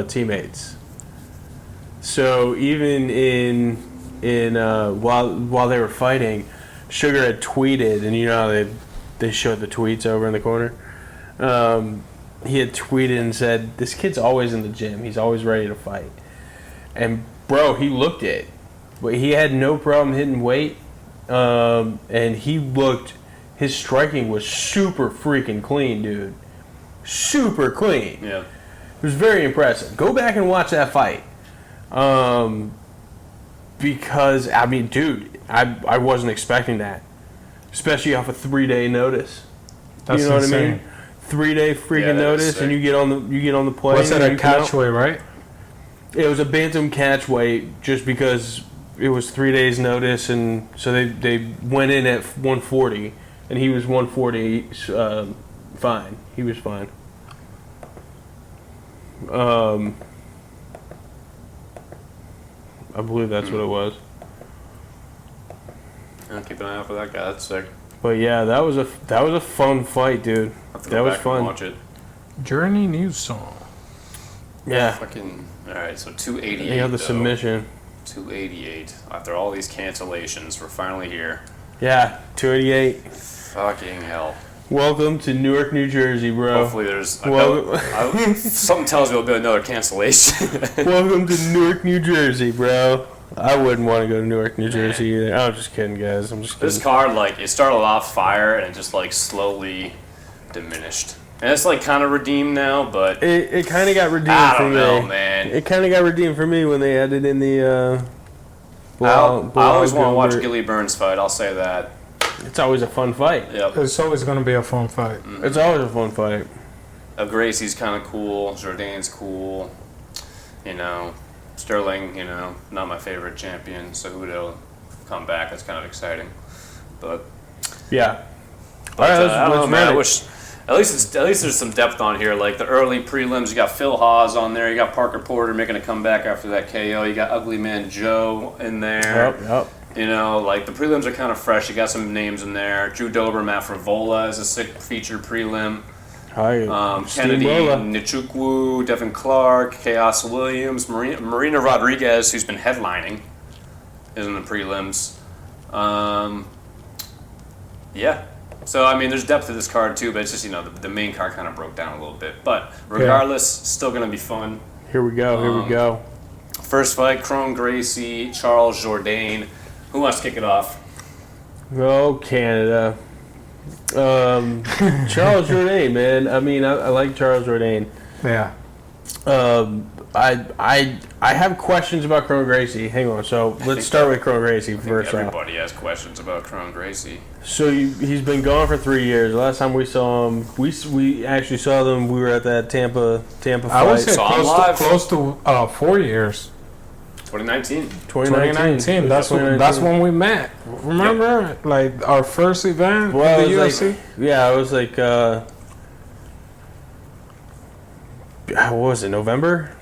teammates. So even in while they were fighting, Sugar had tweeted, and you know how they showed the tweets over in the corner. He had tweeted and said, "This kid's always in the gym. He's always ready to fight." And bro, he looked it, but he had no problem hitting weight, and he looked. His striking was super freaking clean, dude. Super clean. Yeah. It was very impressive. Go back and watch that fight. Because, I mean, dude, I wasn't expecting that. Especially off a 3-day notice. That's you know insane. what I mean? 3-day freaking notice, and you get on the plane. What's that, a catchweight, right? It was a bantam catch weight just because it was 3 days notice, and so they went in at 140, and he was 140 fine. He was fine. I believe that's what it was. I'll keep an eye out for that guy. That's sick. But yeah, that was a fun fight, dude. That was fun. Watch it. Journey News Song. Yeah. Fucking. All right. So 288. He had the submission. 288. After all these cancellations, we're finally here. Yeah, 288. Fucking hell. Welcome to Newark, New Jersey, bro. Hopefully there's something tells me there'll be another cancellation. Welcome to Newark, New Jersey, bro. I wouldn't want to go to Newark, New Jersey either. I'm just kidding, guys. I'm just kidding. This card, like, it started off fire and it just, like, slowly diminished. And it's, like, kind of redeemed now, but... It kind of got redeemed for me. I don't know, man. It kind of got redeemed for me when they added in the... I always want to watch Gilly Burns fight, I'll say that. It's always a fun fight. Yep. It's always going to be a fun fight. It's always a fun fight. Gracie's kind of cool. Jourdain's cool. You know, Sterling, you know, not my favorite champion. Cejudo come back. That's kind of exciting. But Yeah. But, All right, I don't know, man. I ready. wish at least there's some depth on here. Like the early prelims, you got Phil Haas on there. You got Parker Porter making a comeback after that KO. You got Ugly Man Joe in there. Yep. You know, like the prelims are kind of fresh. You got some names in there. Drew Dober, Matt Frivola is a sick featured prelim. Hi. Kennedy Steambola. Nchukwu, Devin Clark, Chaos Williams, Marina Rodriguez, who's been headlining, is in the prelims. Yeah. So, I mean, there's depth to this card, too, but it's just, you know, the main card kind of broke down a little bit. But regardless, still going to be fun. Here we go. First fight, Chrome Gracie, Charles Jourdain. Who wants to kick it off? Go Canada. Charles Jourdain, man. I mean, I like Charles Jourdain. Yeah. I have questions about Chrome Gracie. Hang on. So let's start with Chrome Gracie first off. Everybody has questions about Chrome Gracie. So he's been gone for 3 years. The last time we saw him, we actually saw them. We were at that Tampa fight. I would say Saw him live. close to 4 years. 2019. 2019. That's when we met. Remember, like our first event Well, with the it was UFC. like, yeah, it was like what was it? November,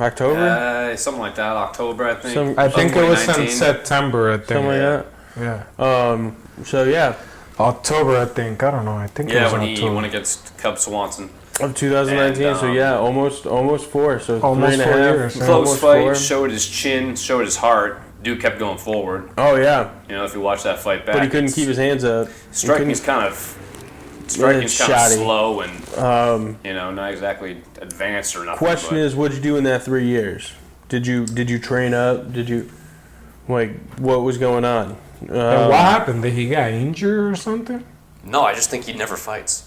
October, Something like that. October, I think. I think it was in 2019. September. I think. something like Yeah. that. So yeah, October. I think. I don't know. I think it Yeah, was when October. he went against Cub Swanson. of 2019. And, so yeah, almost 4. So Almost 3.5 4 years, yeah. Close almost fight, 4. showed his chin, showed his heart. Dude kept going forward. Oh yeah, You know, if you watch that fight back. but he couldn't keep his hands up. Striking's kind of shoddy. slow and you know, not exactly advanced or nothing. Question is, what'd you do in that 3 years? Did you train up? Did you what was going on? And what happened? Did he get injured or something? No, I just think he never fights.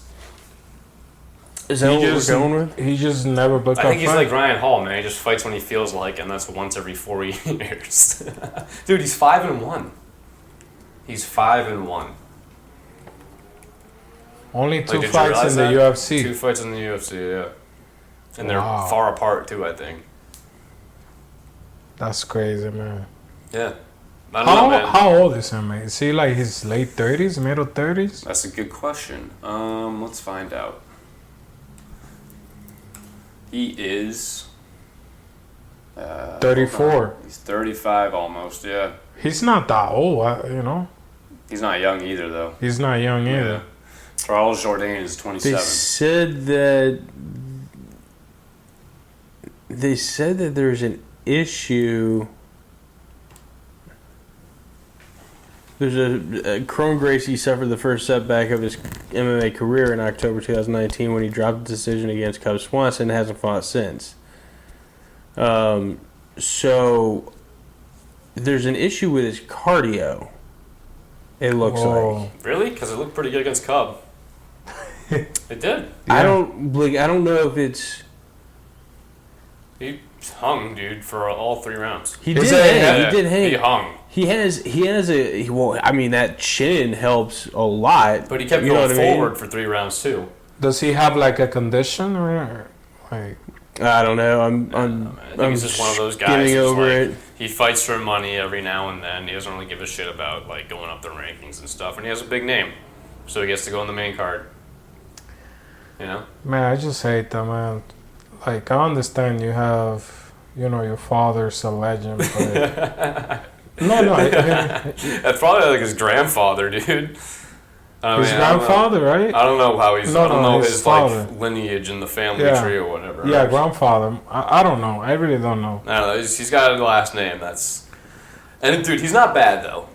Is that what we're going with? He just never become. I think he's like Ryan Hall, man. He just fights when he feels like, and that's once every 4 years. Dude, he's 5-1. He's 5-1. Only two Like, did you fights realize in the that? UFC. 2 fights in the UFC, yeah. And they're Wow. far apart too, I think. That's crazy, man. Yeah. I don't know, man. How old is him, man? Is he like his late 30s, middle 30s? That's a good question. Let's find out. He is 34. He's 35 almost, yeah. He's not that old, you know. He's not young either, though. He's not young Yeah. either. Charles Jourdain is They 27. said that there's an issue. There's a Chrome Gracie suffered the first setback of his MMA career in October 2019 when he dropped the decision against Cub Swanson and hasn't fought since. So there's an issue with his cardio. It looks like. Really? Because it looked pretty good against Cub. It did. I don't know if it's. He hung, dude, for all 3 rounds. He Is did. it- Hang. He did hang. He hung. He has a well. I mean, that chin helps a lot. But he kept You know going what I mean? forward for 3 rounds, too. Does he have like a condition or like? I don't know. I think he's just one of those guys skimming who's over like, it. he fights for money every now and then. He doesn't really give a shit about like going up the rankings and stuff. And he has a big name, so he gets to go on the main card. You know? Man, I just hate that, man. Like, I understand you have, your father's a legend, but no, That's probably like his grandfather, dude. I his mean, grandfather, right? I don't know how he's. No, I don't no, know his his father. like lineage in the family Yeah. tree or whatever. Yeah, right? grandfather. I don't know. I really don't know. I don't know. He's got a last name. And dude, he's not bad though.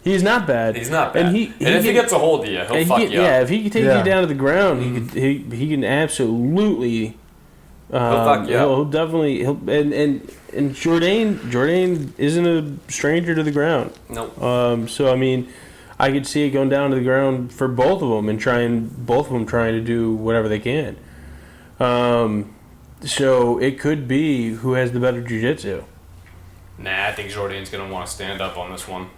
He's not bad. He's not bad. And if he gets a hold of you, he'll fuck you yeah, up. if he can take Yeah. you down to the ground, he can absolutely. fuck you up. He'll definitely and Jourdain isn't a stranger to the ground. Nope. So I mean, I could see it going down to the ground for both of them and both of them trying to do whatever they can. So it could be who has the better jiu-jitsu. Nah, I think Jourdain's gonna want to stand up on this one.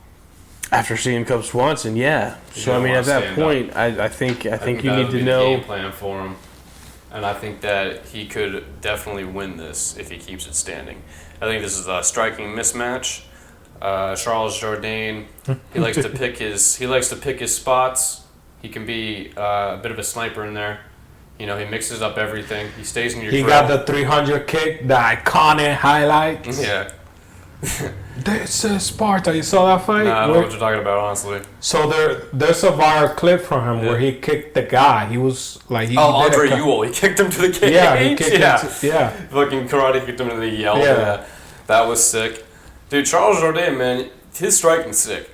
After seeing Cub Swanson, yeah. So I mean, at that point, I think you need to know game plan for him, and I think that he could definitely win this if he keeps it standing. I think this is a striking mismatch. Charles Jourdain, he likes to pick his spots. He can be a bit of a sniper in there. You know, he mixes up everything. He stays in your grill. He got the 300 kick, the iconic highlights. Yeah. This is Sparta. You saw that fight? Nah, I don't know what you're talking about, honestly. So there's a viral clip from him where he kicked the guy. He was like... Andre Ewell. He kicked him to the cage. Yeah, he kicked him Fucking karate kicked him to the yell. Yeah. That was sick. Dude, Charles Jourdain, man, his striking's sick.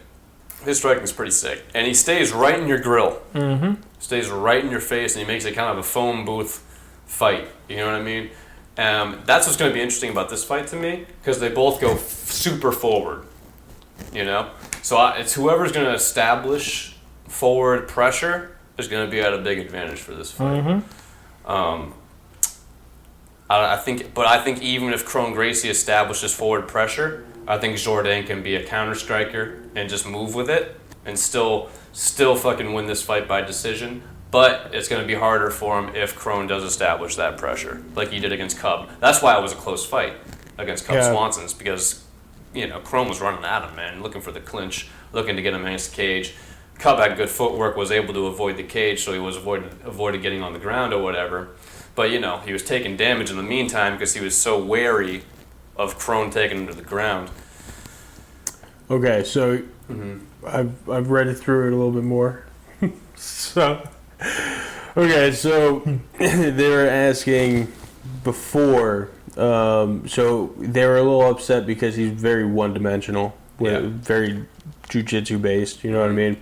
His striking's pretty sick. And he stays right in your grill. Mm-hmm. Stays right in your face, and he makes it kind of a phone booth fight. You know what I mean? That's what's going to be interesting about this fight to me, because they both go super forward. You know? So it's whoever's going to establish forward pressure is going to be at a big advantage for this fight. Mm-hmm. I think even if Kron Gracie establishes forward pressure, I think Jourdain can be a counter striker and just move with it and still fucking win this fight by decision. But it's going to be harder for him if Kron does establish that pressure, like he did against Cub. That's why it was a close fight against Cub Swanson's, because, you know, Kron was running at him, man, looking for the clinch, looking to get him against the cage. Cub had good footwork, was able to avoid the cage, so he was avoided getting on the ground or whatever. But, you know, he was taking damage in the meantime because he was so wary of Kron taking him to the ground. Okay, so I've read it through it a little bit more. So they were asking before. So they were a little upset because he's very one-dimensional, very jiu-jitsu based. You know what I mean?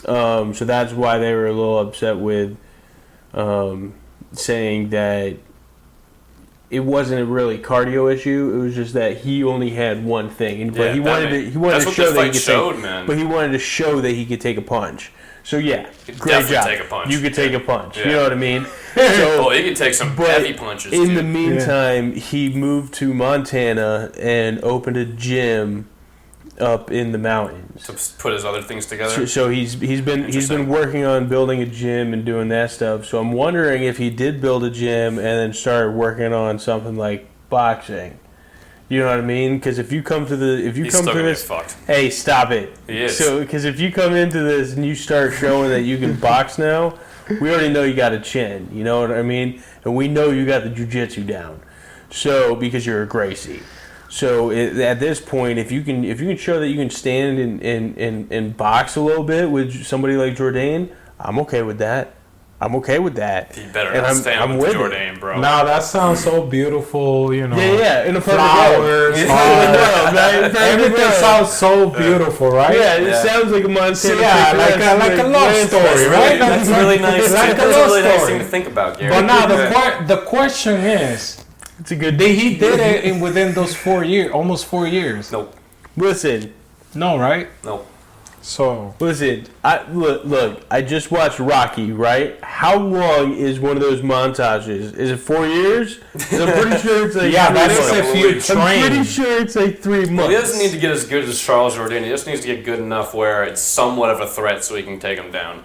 So that's why they were a little upset with saying that it wasn't a really cardio issue. It was just that he only had one thing, but he wanted to show that he could take. But he wanted to show that he could take a punch. So yeah, great job. Take a punch. You could take a punch. Yeah. You know what I mean? So, he could take some heavy punches. In the meantime, he moved to Montana and opened a gym up in the mountains to put his other things together. So he's been working on building a gym and doing that stuff. So I'm wondering if he did build a gym and then started working on something like boxing. You know what I mean? Because if you come to this, hey, stop it. He is. So because if you come into this and you start showing that you can box now, we already know you got a chin. You know what I mean? And we know you got the jiu-jitsu down. So because you're a Gracie. So at this point, if you can show that you can stand and box a little bit with somebody like Jourdain, I'm okay with that. You better and not stand with Jourdain, bro. Now that sounds so beautiful, you know. Yeah, in a flowers, everything sounds so beautiful, right? Yeah, it sounds like a Montana. Like a love story, right? That's really nice. That's a really nice thing to think about, Gary. But now the question is, it's a good. He did it within those 4 years, almost 4 years. Nope. Listen. No, right? Nope. So listen, look. I just watched Rocky. Right? How long is one of those montages? Is it 4 years? I'm pretty sure it's like that is if you train. I'm pretty sure it's like 3 months. Well, he doesn't need to get as good as Charles Jourdain. He just needs to get good enough where it's somewhat of a threat, so he can take him down.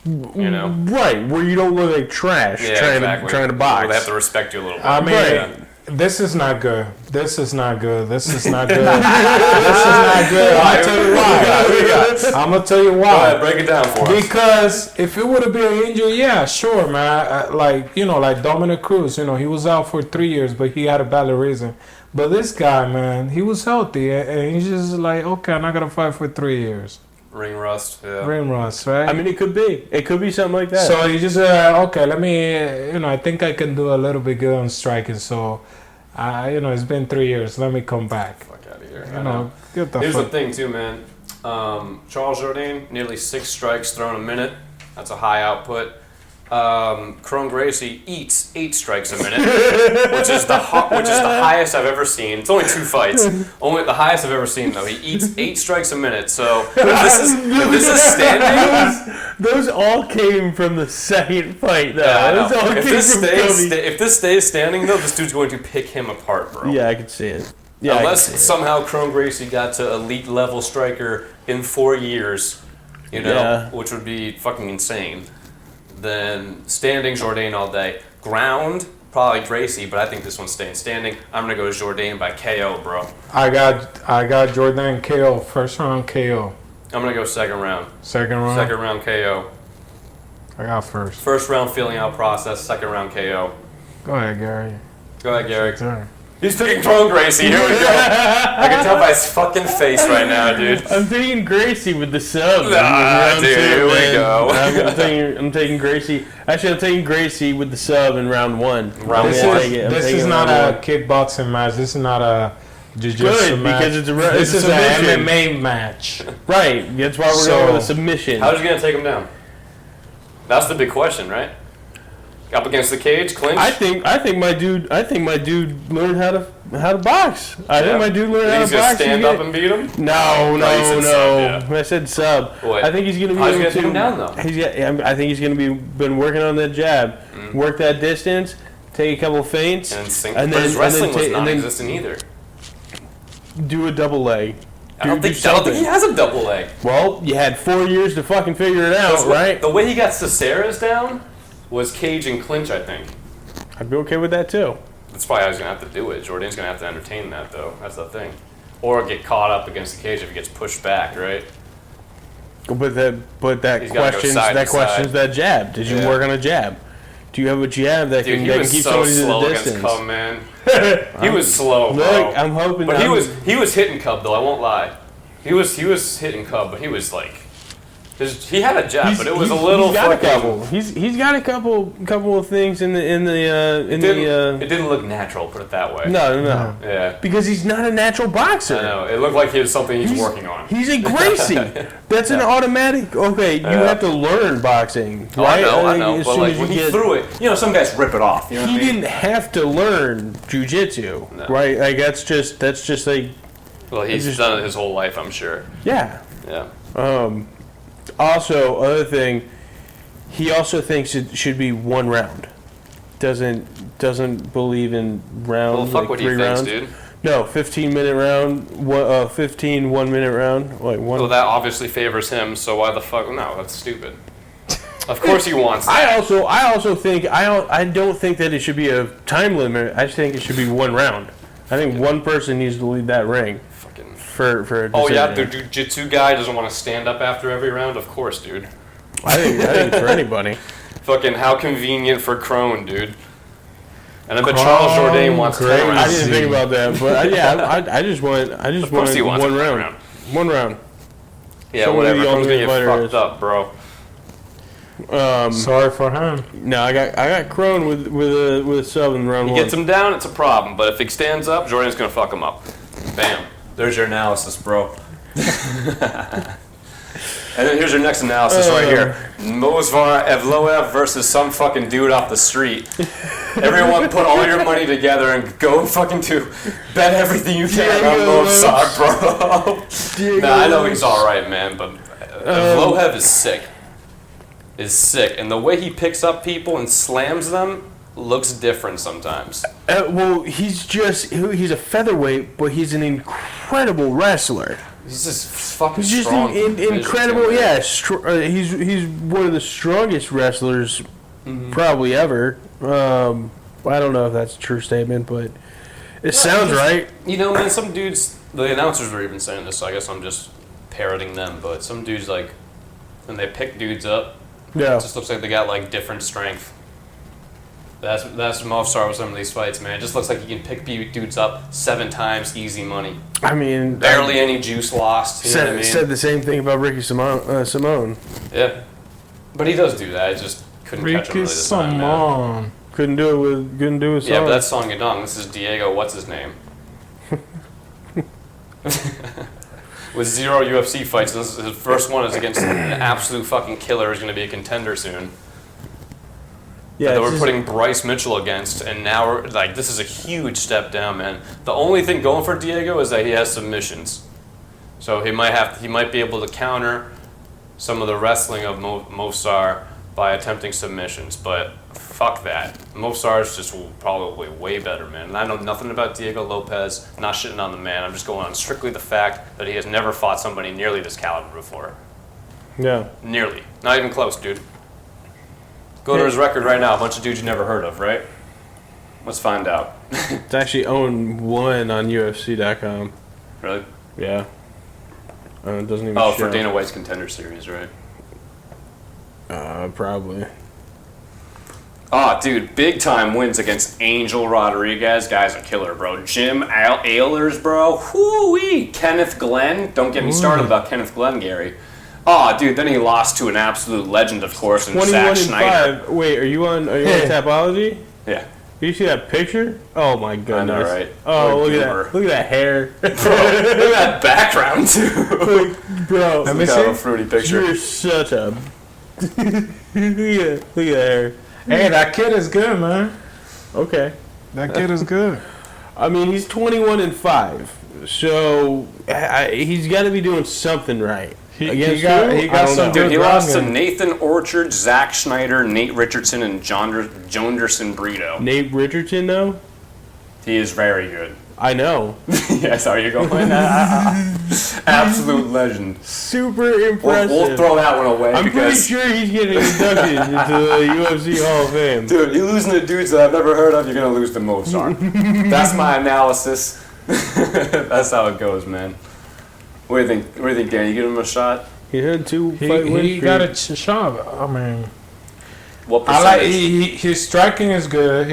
You know, right? Where you don't look like trash trying to box. Where they have to respect you a little bit. I mean, this is not good. This is not good. This is not good. This is not good. I'll tell you why. I'm gonna tell you why. Go ahead, break it down for us. Because if it would have been an injury, yeah, sure, man. Like Dominic Cruz. He was out for 3 years, but he had a valid reason. But this guy, man, he was healthy, and he's just like, okay, I'm not gonna fight for 3 years. Ring rust, yeah. Ring rust, right? I mean, it could be. It could be something like that. So you just okay. Let me, I think I can do a little bit good on striking. So, it's been 3 years. Let me come back. Fuck out of here. Here's the thing, too, man. Charles Jourdain, nearly 6 strikes thrown a minute. That's a high output. Kron Gracie eats 8 strikes a minute, which is the highest I've ever seen. It's only 2 fights. Only the highest I've ever seen, though. He eats 8 strikes a minute. So if this is standing, those all came from the second fight, though. Yeah, if this stays standing, though, this dude's going to pick him apart, bro. Yeah, I can see it. Yeah, unless somehow Kron Gracie got to elite level striker in 4 years, you know, Yeah. which would be fucking insane, then standing Jourdain all day. Ground, probably Gracie, but I think this one's staying standing. I'm going to go Jourdain by KO, bro. I got Jordan KO, first round KO. I'm going to go second round. Second round. Second round KO. I got first. First round feeling out process, second round KO. Go ahead, Gary. Go ahead, Gary. Turn. He's picking Clone Gracie. Here we go. I can tell by his fucking face right now, dude. I'm taking Gracie with the sub. Nah, dude, here we go. I'm taking Gracie. Actually, I'm taking Gracie with the sub in round 1. This is not a kickboxing match. This is not a jiu-jitsu Good, match. because it's a This is submission. an MMA match. Right. That's why we're going with a submission. How's he gonna take him down? That's the big question, right? Up against the cage, clinch. I think my dude learned how to box. I think my dude learned how to box. He's gonna stand up and beat him. No. you said sub, I said sub. Wait. I think he's gonna be How's he able gonna take him down though? I think he's gonna been working on that jab, work that distance, take a couple feints, And sink. and But his wrestling was and then non-existent either. do a double leg. I don't think he has a double leg. Well, you had 4 years to fucking figure it out, right? The way he got Caceres down was cage and clinch, I think. I'd be okay with that too. That's probably how he's gonna have to do it. Jourdain's gonna have to entertain that though. That's the thing. Or get caught up against the cage if he gets pushed back, right? But that He's gotta go questions side to questions side. that jab. Did you Yeah. work on a jab? Do you have a jab that Dude, can he was keep so somebody to slow the against distance? Cub, man. He was slow, bro. Look, I'm hoping. But he was hitting Cub though. I won't lie. He was hitting Cub, but he was like, he had a jab, but it was a little. He's got a fucking- couple. He's got a couple of things in the. It didn't look natural. Put it that way. No. Yeah. Because he's not a natural boxer. I know. It looked like he was something he's working on. He's a Gracie. That's an automatic. Okay, you have to learn boxing, Oh, right? I know. As But soon like as when you he get- threw it, you know, some guys rip it off. You know he what I mean? didn't have to learn jujitsu, No. right? Like that's just like Well, he's done it his whole life, I'm sure. yeah. Yeah. Also, other thing, he also thinks it should be 1 round. Doesn't believe in rounds. Well, fuck like what he 3 thinks, rounds. dude. No, 15-minute round. 15 1-minute round. Like one. Well, that obviously favors him. So why the fuck? No, that's stupid. Of course he wants that. I also think I don't think that it should be a time limit. I just think it should be 1 round. I think one person needs to lead that ring Fucking. for a Oh yeah, decision. the jiu-jitsu guy doesn't want to stand up after every round. Of course, dude. I think for anybody. Fucking how convenient for Crone, dude. And I bet Charles Jourdain wants 10 crazy. I rounds. didn't think about that, but I just want course he wants 1 a round. round. 1 round. Yeah, Some of whatever. the Crone's gonna Ultimate get Fighter fucked up, bro. Sorry for him. No, I got Crone with a sub in round He 1. gets him down, it's a problem. But if he stands up, Jordan's gonna fuck him up. Bam. There's your analysis, bro. And then here's your next analysis right here. Mozvar Evloev versus some fucking dude off the street. Everyone put all your money together and go fucking bet everything you can on Mozvar, bro. Nah, I know he's alright, man, but Evloev is sick. And the way he picks up people and slams them looks different sometimes. Well, he's a featherweight, but he's an incredible wrestler. He's just fucking He's just strong. incredible. Yeah, he's one of the strongest wrestlers probably ever. I don't know if that's a true statement, but it sounds right. You know, man, some dudes, the announcers were even saying this, so I guess I'm just parroting them, but some dudes, like, when they pick dudes up, Yeah. it just looks like they got, like, different strength. That's Mofsar with some of these fights, man. It just looks like he can pick dudes up 7 times, easy money. I mean, Barely any juice lost, you know what I mean? said the same thing about Ricky Simone. Yeah. But he does do that, I just couldn't catch him Ricky really this time, man. Simon. Couldn't do it with Yeah, but that's Song Yadong. This is Diego, what's his name? With 0 UFC fights, this is his first one is against an absolute fucking killer who's going to be a contender soon. yeah. That it's we're just- putting Bryce Mitchell against, and now we're like, this is a huge step down, man. The only thing going for Diego is that he has submissions, so he might be able to counter some of the wrestling of Mosar by attempting submissions, but fuck that. Movsar's just probably way better, man. And I know nothing about Diego Lopez, not shitting on the man. I'm just going on strictly the fact that he has never fought somebody nearly this caliber before. Yeah. Nearly. Not even close, dude. Go to his record right now, a bunch of dudes you never heard of, right? Let's find out. It's actually 0-1 on UFC.com. Really? Yeah. It doesn't even Oh, show. for Dana White's Contender Series, right? Probably. Oh, dude, big time wins against Angel Rodriguez. Guy's a killer, bro. Jim Ehlers, bro. Whoo-wee. Kenneth Glenn. Don't get me started about Kenneth Glenn, Gary. Oh, dude, then he lost to an absolute legend, of course, in 21 Zack and Schneider. 5. Wait, are you on Tapology? Yeah. You see that picture? Oh my goodness! I know, right? Oh, What a look at goober. that! Look at that hair, Bro, look at that background, too. bro. Let me Look at see. a fruity picture. You're such a. look at that hair. Hey, that kid is good, man. Okay. That kid is good. I mean, he's 21 and 5, so he's got to be doing something right. Against got who? I some don't know. Dude, he Good lost to ground game. Nathan Orchard, Zack Schneider, Nate Richardson, and Jonderson Brito. Nate Richardson, though. He is very good. I know. Yes, how you going? Absolute legend. Super impressive. We'll throw that one away I'm pretty because, sure he's getting inducted into the UFC Hall of Fame. dude, you're losing to dudes that I've never heard of. You're gonna lose to Mozart. That's my analysis. That's how it goes, man. What do you think? What do you think, Dan? You give him a shot? He had 2 fight win He got a shot. I mean, What I like percentage? his striking is good.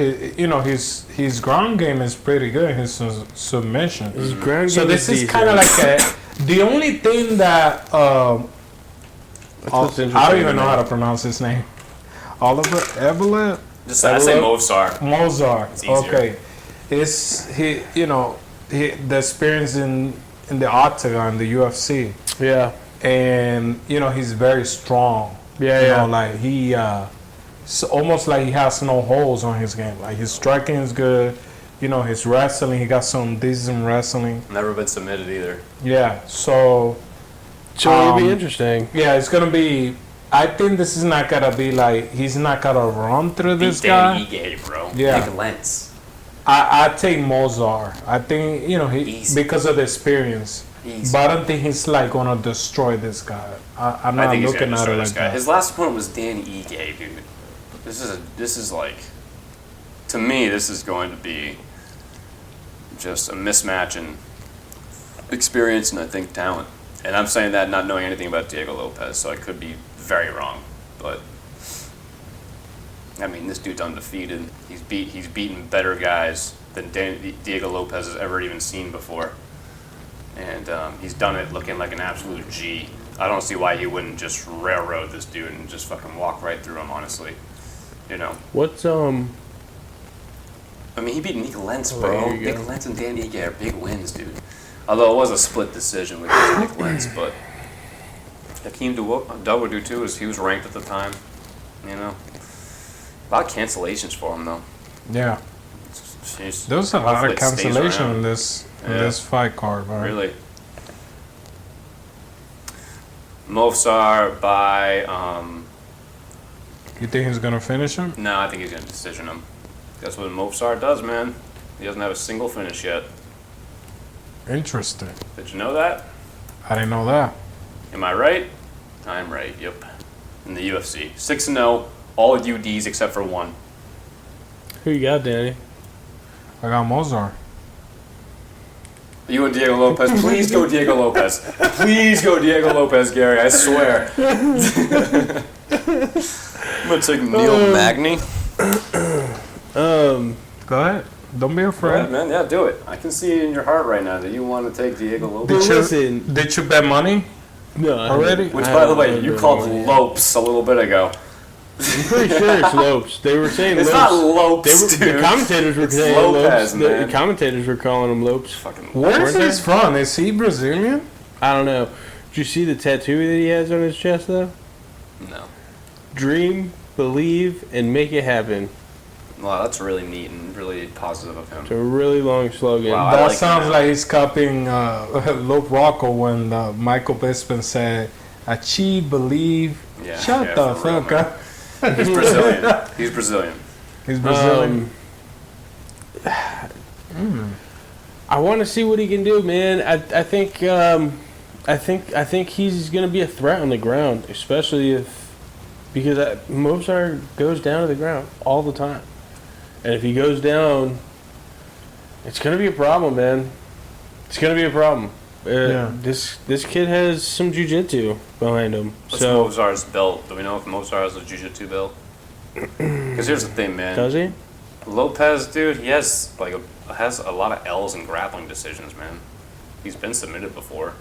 His ground game is pretty good. His submission. His ground So game this is decent. kind of like the only thing that what's I interesting don't even know about how to pronounce his name. Oliver Evelyn Just I say Mozart. Mozart. It's easier. Okay, it's the experience in the octagon, the UFC, Yeah. and he's very strong. Yeah, You yeah. know, like he, it's almost like he has no holes on his game. Like his striking is good. His wrestling, he got some decent wrestling. Never been submitted either. Yeah, so So it'll be Um, interesting. yeah, it's gonna be. I think this is not gonna be like he's not gonna run through this Beat guy. Danny Ige, bro. Yeah. Nick Lentz. I take Mozart. I think he Easy. because of the experience. Easy. But I don't think he's like gonna destroy this guy. I'm I not think he's gonna looking at destroy it this like guy. that. His last opponent was Danny Ige, dude. This is like, to me, this is going to be just a mismatch in experience and I think talent. And I'm saying that not knowing anything about Diego Lopez, so I could be very wrong. But I mean, this dude's undefeated. He's beaten better guys than Diego Lopez has ever even seen before. And he's done it looking like an absolute G. I don't see why he wouldn't just railroad this dude and just fucking walk right through him, honestly. What's I mean, he beat Nick Lentz, bro. there you go. Nick Lentz and Dan Ige are big wins, dude. Although it was a split decision with Nick Lentz, but Hakeem Dawodu too, he was ranked at the time. A lot of cancellations for him though. Yeah, Jeez. there was a lot Hopefully of it stays cancellation around. in this Yeah. fight card, man. Really. Mofsar by You think he's gonna finish him? no, I think he's gonna decision him. That's what Mofsar does, man. He doesn't have a single finish yet. Interesting. Did you know that? I didn't know that. Am I right? I'm right. Yep. In the UFC, 6-0, all UDs except for one. who you got, Danny? I got Mozart. You and Diego Lopez, please go Diego Lopez. Please go Diego Lopez, Gary. I swear. I'm gonna take Neil Magny. Go ahead. Don't be Right, afraid. man. Yeah, do it. I can see it in your heart right now that you want to take Diego Lopez. Listen, Did you bet money? no, Already? Which, by the way, you called Lopes a little bit ago. I'm pretty sure it's Lopes. They were saying It's Lopes. not Lopes, The dude. commentators were It's saying Lopez, Lopes. man. The commentators were calling him Lopes. Fucking Where is Weren't he from? Is he Brazilian? I don't know. Did you see the tattoo that he has on his chest, though? no. Dream, believe, and make it happen. Wow, that's really neat and really positive of him. It's a really long slogan. Wow. I That like him sounds now. like he's copying Lope Rocco when Michael Bisping said, "Achieve, believe." Yeah, Shut yeah, the for real, fuck man. up. He's Brazilian. He's Brazilian. He's Brazilian. I want to see what he can do, man. I think he's gonna be a threat on the ground, especially because Mozart goes down to the ground all the time, and if he goes down, it's gonna be a problem, man. It's gonna be a problem. This kid has some jiu-jitsu behind him. What's So Mozart's belt? Do we know if Mozart has a jiu-jitsu belt? Because here's the thing, man. does he? Lopez, dude, he has has a lot of L's in grappling decisions, man. He's been submitted before.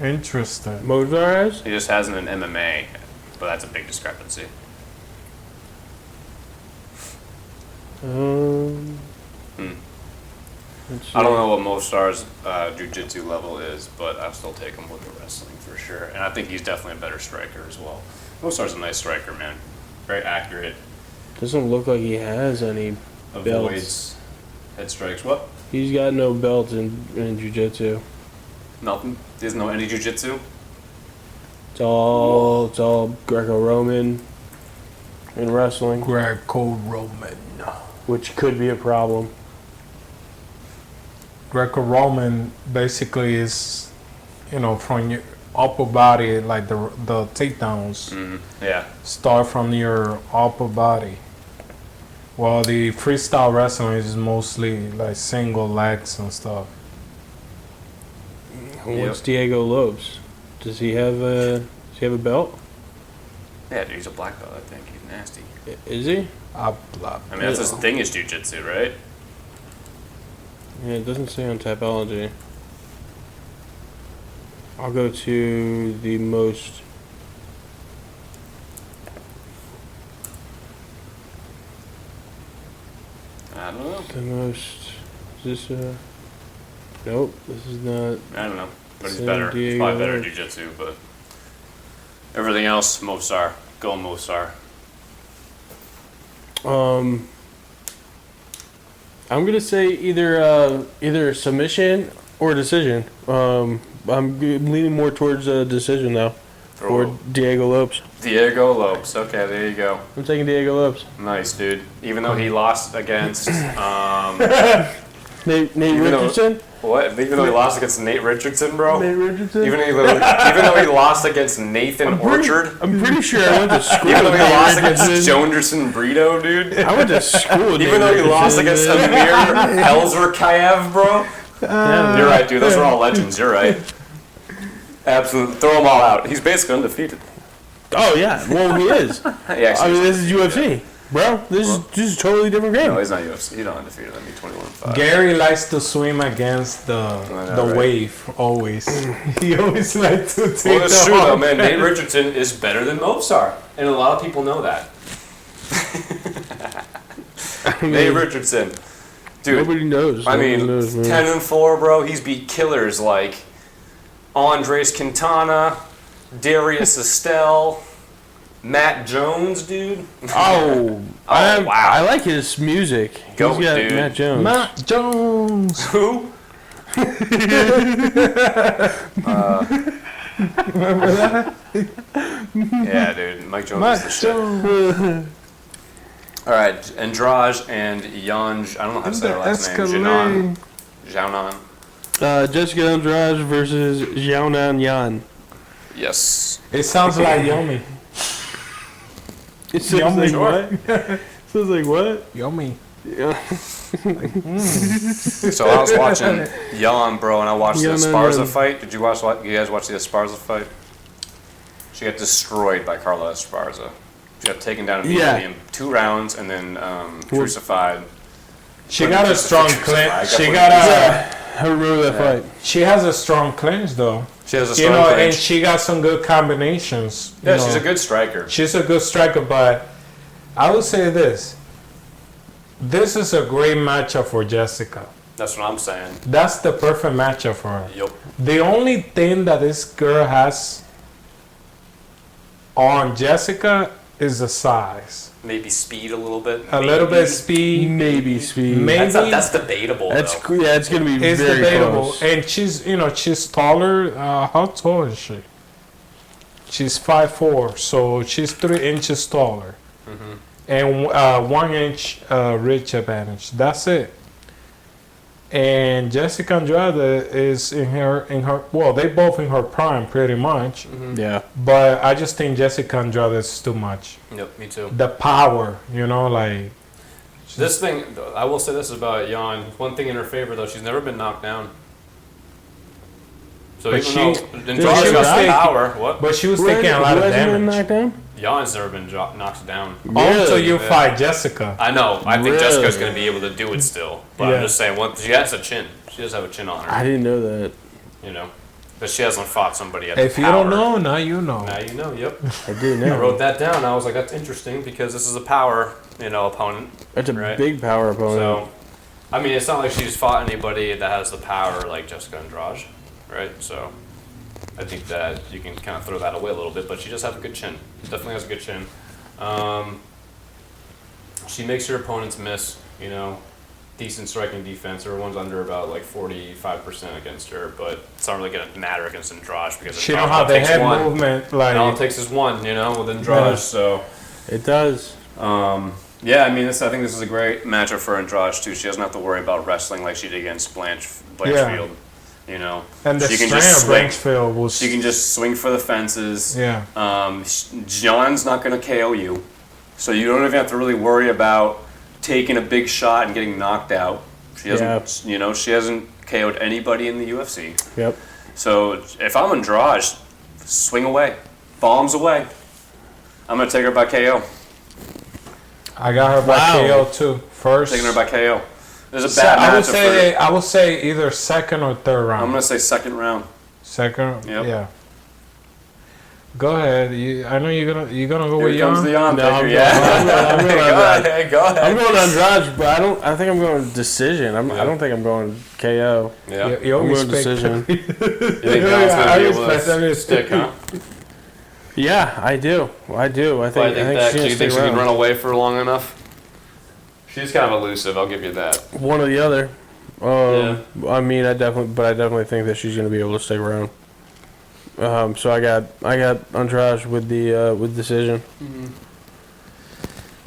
Interesting. Mozart has? He just hasn't in MMA, but that's a big discrepancy. I don't know what Mozart's jiu-jitsu level is, but I'll still take him with the wrestling for sure. And I think he's definitely a better striker as well. Mozart's a nice striker, man. Very accurate. Doesn't look like he has any Avoids belts. head strikes. What? He's got no belts in jiu-jitsu. Nothing? He doesn't know any jiu-jitsu? It's all Greco-Roman and wrestling, Greco-Roman. which could be a problem. Greco-Roman basically is, from your upper body, like the takedowns Yeah. start from your upper body. While the freestyle wrestling is mostly like single legs and stuff. What's Diego Lopes? Does he have a belt? Yeah, dude, he's a black belt, I think. He's nasty. Is he? I mean, that's his thing is jiu-jitsu, right? Yeah, it doesn't say on Tapology. I'll go to the most. I don't know. The most. Is this Nope, this is not. I don't know. But he's San better. He's Diego. probably better at jiu-jitsu, but everything else, Mozart. Go Mozart. I'm gonna say either submission or decision. I'm leaning more towards a decision though. For Diego Lopes. Diego Lopes. Okay, there you go. I'm taking Diego Lopes. Nice, dude. Even though he lost against Nate Richardson. what? Even though he lost against Nate Richardson, bro. Nate Richardson. Even though he lost against Nathan Orchard. I'm pretty sure I went to school. Even though with he Nate lost against Richardson. Jonderson Brito, dude. I went to school. With Even Nate though he lost against Richardson. Amir Elzarkayev, bro. You're right, dude. Those are all legends. You're right. Absolutely. Throw them all out. He's basically undefeated. Oh yeah, well he is. Yeah, I mean, this is UFC, bro. This is a totally different game. No, he's not UFC. He's not undefeated. I mean, 21-5. Gary likes to swim against the right? wave always. He always likes to take Well, it's the true though, hard man. path. Nate Richardson is better than Mozart, and a lot of people know that. Nate Richardson, dude. Nobody knows. I Nobody mean, knows, man. 10-4, bro. He's beat killers like Andres Quintana, Darius Estelle, Matt Jones, dude. Oh, wow. I like his music. Go, He's got dude. Matt Jones. Matt Jones. Who? Remember that? Yeah, dude. Mike Jones Matt is the shit. Jones. All right, Andrade and Yanj. I don't know how to say her last name. Escalade. Jianan. Jessica Andrade versus Xiaonan Yan. Yes. It sounds like yummy. It sounds Yummy. like what? Sounds like what? Yummy. Yeah. So I was watching Yan, bro, and I watched the Esparza fight. Did you guys watch the Esparza fight? She got destroyed by Carla Esparza. She got taken down immediately in 2 rounds and then crucified. She got a strong clinch. She I remember that fight. She has a strong clinch though. She has a strong and clinch. she got some good combinations. Yeah, you know. she's a good striker. She's a good striker, but I would say this. This is a great matchup for Jessica. That's what I'm saying. That's the perfect matchup for her. Yup. The only thing that this girl has on Jessica is the size. Maybe speed a little bit. A little bit speed. Maybe speed. Maybe. That's debatable. That's though. yeah. It's gonna be It's very debatable. close. And she's taller. How tall is she? She's 5'4", so she's 3 inches taller, and 1 inch reach advantage. That's it. And Jessica Andrade is in her. Well, they both in her prime, pretty much. Yeah. But I just think Jessica Andrade is too much. Yep, me too. The power, like. This thing, I will say this about Jan. One thing in her favor, though, she's never been knocked down. So But even though she Andrade's was got taking- power, what? But she was taking a lot of damage. Down? Jan's never been knocked down. Until you Yeah. fight Jessica. I know. I think Really? Jessica's going to be able to do it still. But Yeah. I'm just saying, she has a chin. She does have a chin on her, I didn't know that. you know. But she hasn't fought somebody at If the you power. don't know, now you know. Now you know, yep. I did I know. wrote that down. I was like, that's interesting because this is a power, opponent. That's a Right. big power opponent. So, I mean, it's not like she's fought anybody that has the power like Jessica Andrade, right? So, I think that you can kind of throw that away a little bit, but she does have a good chin. She definitely has a good chin. She makes her opponents miss, decent striking defense. Everyone's under about like 45% against her, but it's not really going to matter against Andrade because She don't have the takes head one. movement And all it like. takes is one, with Andrade. Yeah. So, It does. Yeah, I mean, I think this is a great matchup for Andrade too. She doesn't have to worry about wrestling like she did against Blanchfield. And the she can strength just of swing. Blanchfield was. She can just swing for the fences. Yeah. John's not going to KO you, so you don't even have to really worry about taking a big shot and getting knocked out. She hasn't, she hasn't KO'd anybody in the UFC. Yep. So if I'm Andrade, swing away, bombs away. I'm going to take her by KO. I got her by KO too. First. Taking her by KO. There's a bad matchup I would say either second or third round. I'm going to say second round. Second. Yep. Yeah. Go ahead. I know you're gonna go Here with comes Jan. the Jan No, picker, I'm yeah. going Go ahead. I'm going Andrade, but I think I'm going decision. I don't think I'm going KO. Yeah. You I'm always going decision. You think John's I going to be able respect to that. stick, huh? Yeah, I do. I think do you think she's she gonna can stick run around. away for long enough? She's kind of elusive. I'll give you that. One or the other. I mean, I definitely think that she's going to be able to stick around. So I got Andrade with decision. And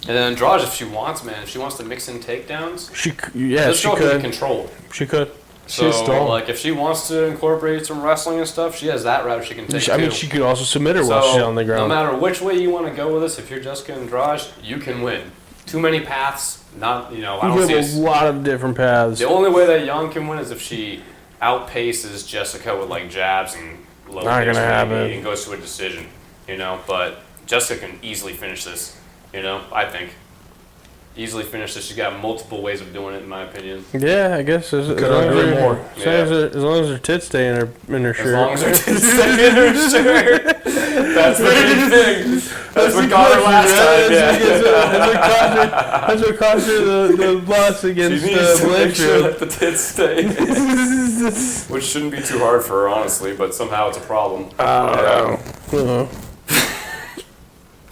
then Andrade, if she wants, man, if she wants to mix in takedowns, She this girl can could. control. She could. So, She's strong. like, if she wants to incorporate some wrestling and stuff, she has that route she can take. I mean, too. she could also submit her while So, she's on the ground. no matter which way you want to go with this, if you're Jessica Andrade, you can win. Too many paths, I You don't see have a lot of different paths. The only way that Young can win is if she outpaces Jessica with like jabs and low Not kicks gonna happen. maybe and goes to a decision, But Jessica can easily finish this, I think. Easily finish this. She's got multiple ways of doing it, in my opinion. Yeah, I guess as long agree as more. as long as her tits stay in her As shirt. long as her tits stay in her shirt. That's the big thing. That's what got her last time, yeah. That's what cost her the loss She against needs to make sure Blanchfield. that the tits stay. Which shouldn't be too hard for her, honestly, but somehow it's a problem. I don't know.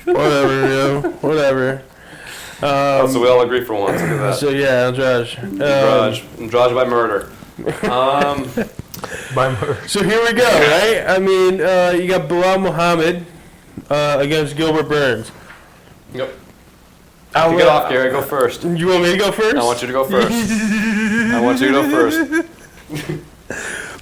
Whatever, whatever. So we all agree for once. Look at that. So yeah, Andrade. Andrade by murder. So here we go, right? I mean, you got Belal Muhammad against Gilbert Burns. Yep. Kick it off, Gary. Go first. You want me to go first? I want you to go first. I want you to go first.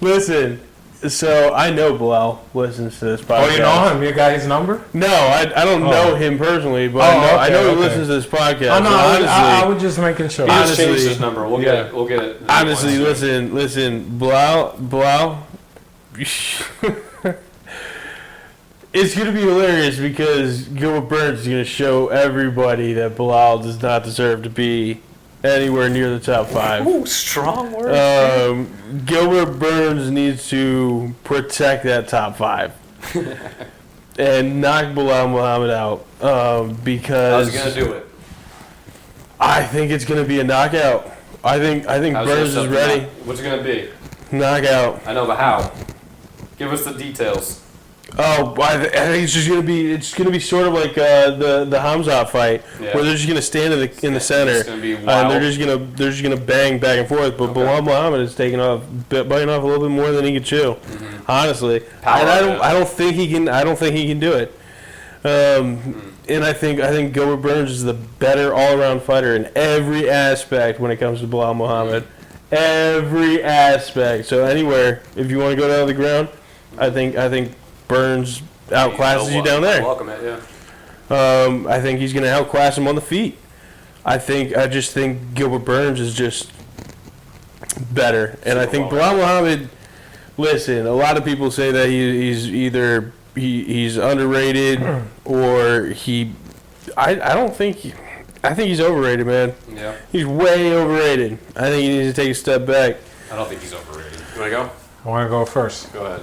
Listen, so I know Belal listens to this podcast. Oh, you know him? You got his number? No, I don't know him personally, but I know he listens to this podcast. Oh no, and I was just making sure. He just Honestly, changed his number. We'll get it. We'll get it. honestly, listen, Belal. It's going to be hilarious because Gilbert Burns is going to show everybody that Belal does not deserve to be anywhere near the top 5. Ooh, strong word. Gilbert Burns needs to protect that top 5 and knock Belal Muhammad out because How's he gonna do it? I think it's going to be a knockout. I think Burns is ready. What's it gonna be? Knockout. I know, but how? Give us the details. Oh, I think it's just gonna be sort of like the Hamzat fight, Yeah. where they're just gonna stand in the center, It's gonna be and wild. they're just gonna bang back and forth. But Okay. Belal Muhammad is biting off a little bit more than he can chew. honestly. Power, And yeah. I don't think he can do it. And I think Gilbert Burns is the better all-around fighter in every aspect when it comes to Belal Muhammad. Every aspect. So anywhere, if you want to go down to the ground, I think Burns outclasses you down there. Welcome it, yeah. I think he's going to outclass him on the feet. I just think Gilbert Burns is just better, and I think Belal Muhammad. Listen, a lot of people say that he's either he's underrated or he. I don't think. I think he's overrated, man. Yeah. He's way overrated. I think he needs to take a step back. I don't think he's overrated. You want to go? I want to go first. Go ahead.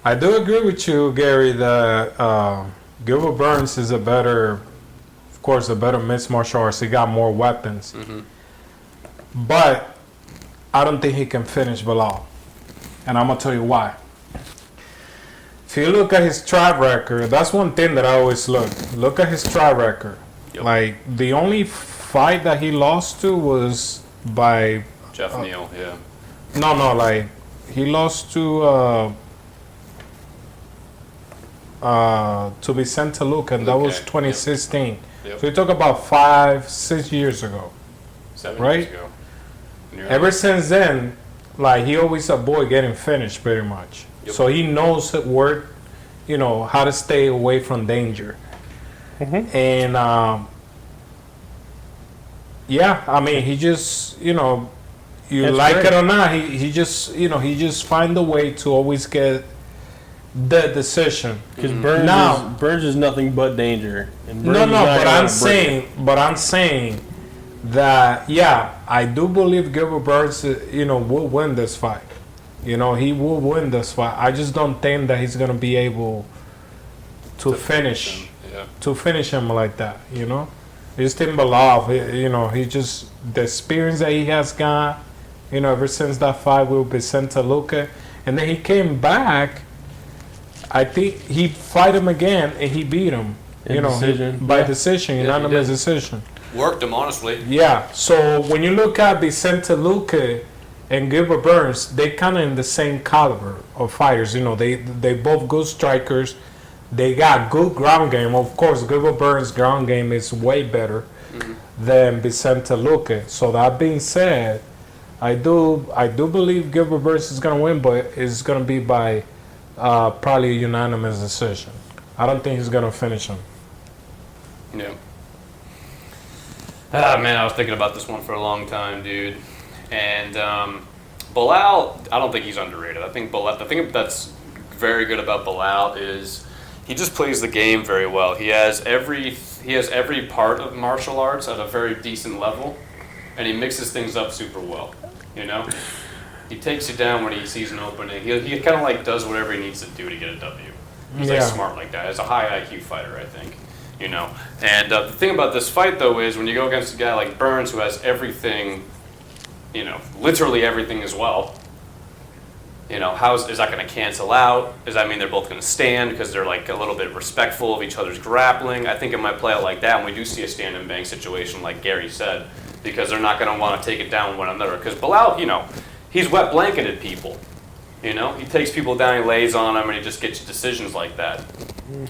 I do agree with you, Gary, that Gilbert Burns is a better mixed martial artist. He got more weapons. But I don't think he can finish Belal. And I'm going to tell you why. If you look at his track record, that's one thing that I always look. Look at his track record. Yep. Like, the only fight that he lost to was by... Jeff Neal, yeah. No, like, he lost to Vicente Luque, and that was 2016. Yep. So you talk about 5-6 years ago. 7 Right? years ago. Ever since then, like, he always avoid getting finished pretty much. Yep. So he knows where, how to stay away from danger. And yeah, I mean, he just, you That's like great. it or not, he just find a way to always get the decision. Because Now- Burns is nothing but danger. And Burns No, is not but gonna I'm saying that, yeah, I do believe Gilbert Burns, will win this fight. He will win this fight. I just don't think that he's gonna be able to finish him, yeah. to finish him like that. It's Tim Belal. He just the experience that he has got. Ever since that fight with Vicente Luque, and then he came back. I think he fight him again and he beat him. Decision. By Yeah. decision, unanimous decision. Worked him, honestly. Yeah. So when you look at Vicente Luque and Gilbert Burns, they kind of in the same caliber of fighters. They both good strikers. They got good ground game. Of course, Gilbert Burns' ground game is way better than Vicente Luque. So that being said, I do believe Gilbert Burns is gonna win, but it's gonna be by probably a unanimous decision. I don't think he's gonna finish him. Yeah. Ah, man, I was thinking about this one for a long time, dude. And Belal, I don't think he's underrated. I think the thing that's very good about Belal is he just plays the game very well. He has every part of martial arts at a very decent level, and he mixes things up super well. He takes you down when he sees an opening. He kind of like does whatever he needs to do to get a W. He's like smart like that. He's a high IQ fighter, I think. And the thing about this fight though is when you go against a guy like Burns who has everything, literally everything as well. Is that going to cancel out? Does that mean they're both going to stand because they're like a little bit respectful of each other's grappling? I think it might play out like that, and we do see a stand and bang situation, like Gary said, because they're not going to want to take it down one another. Because Belal, he's wet blanketed people. He takes people down, he lays on them, and he just gets decisions like that,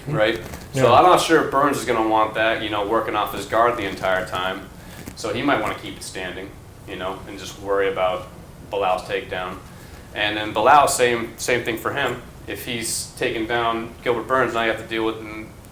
right? Yeah. So I'm not sure if Burns is going to want that, working off his guard the entire time. So he might want to keep it standing, and just worry about Belal's takedown. And then Belal, same thing for him. If he's taking down Gilbert Burns, now you have to deal with,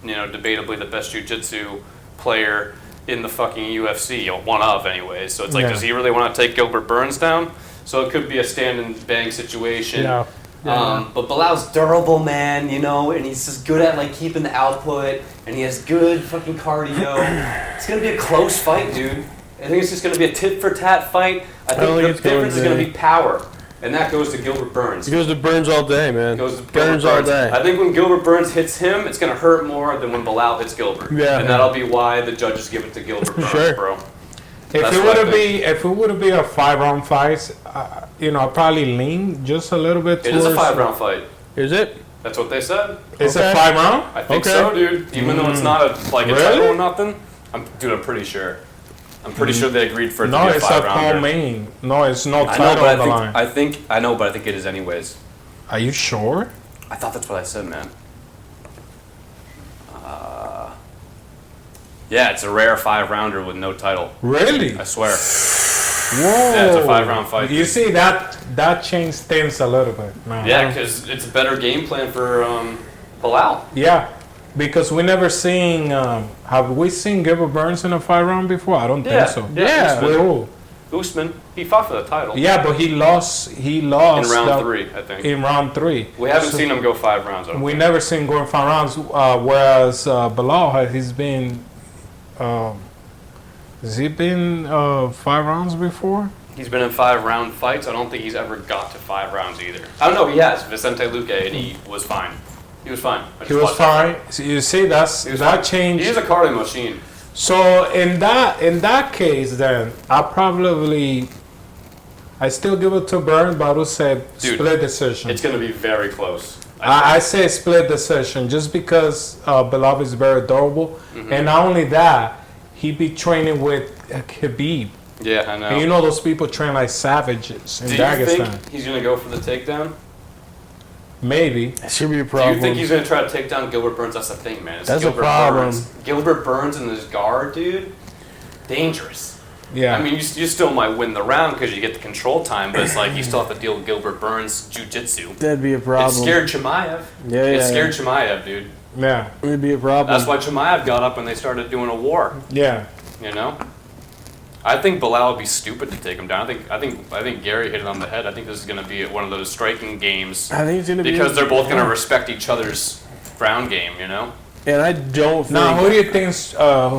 debatably the best jiu-jitsu player in the fucking UFC, one of anyways. So it's like, does he really want to take Gilbert Burns down? So it could be a stand and bang situation. Yeah. But Belal's durable, man, and he's just good at like keeping the output, and he has good fucking cardio. It's gonna be a close fight, dude. I think it's just gonna be a tit for tat fight. I think the difference is gonna be power. And that goes to Gilbert Burns. It goes to Burns all day, man. It goes to Burns all day. I think when Gilbert Burns hits him, it's going to hurt more than when Belal hits Gilbert. Yeah. And that'll be why the judges give it to Gilbert Burns, Sure. bro. If That's it what I would be a 5-round fight, I'll probably lean just a little bit It towards. is a 5-round fight. Is it? That's what they said. It's Okay. a 5-round. I think Okay. so, dude. Even though it's not a Really? title or nothing. I'm pretty sure. I'm pretty sure they agreed for it to No, be a it's a 5-rounder. co-main. No, it's no I know, title but on the line. I think it is anyways. Are you sure? I thought that's what I said, man. Yeah, it's a rare 5-rounder with no title. Really? I swear. Whoa. Yeah, it's a 5-round fight. You see, that changed things a little bit, man. Yeah, because it's a better game plan for Belal. Yeah, because we never seen. Have we seen Gilbert Burns in a 5-round before? I don't Yeah, think so. yeah, Usman. Cool. Usman, he fought for the title. Yeah, but he lost. In round 3, I think. In round 3, We haven't seen him go 5 rounds. I don't we think. never seen going 5 rounds. Whereas Belal, he's been. Has he been 5 rounds before? He's been in 5-round fights. I don't think he's ever got to 5 rounds either. I don't know. He has Vicente Luque, and he was fine. He was fine. He was fine. So you see, that changed. He's a cardio machine. So in that case, then I still give it to Burns, but I would say Dude, split decision. It's going to be very close. I say split decision just because Belal is very durable, and not only that, he be training with Khabib. Yeah, I know. And you know those people train like savages in Do you Dagestan. think he's going to go for the takedown? Maybe. It should be a Do problem. you think he's going to try to take down Gilbert Burns? That's the thing, man. It's That's a Gilbert problem. Burns. Gilbert Burns in this guard, dude, dangerous. Yeah. I mean, you still might win the round because you get the control time, but it's like you still have to deal with Gilbert Burns' jiu-jitsu. That'd be a problem. It scared Chimaev. Yeah, It yeah, scared Chimaev, dude. yeah. It'd be a problem. That's why Chimaev got up and they started doing a war. Yeah. You know, I think Belal would be stupid to take him down. I think Gary hit it on the head. I think this is going to be one of those striking games I think it's gonna be because they're both going to respect each other's ground game. You know, And I don't think. Now, who do you think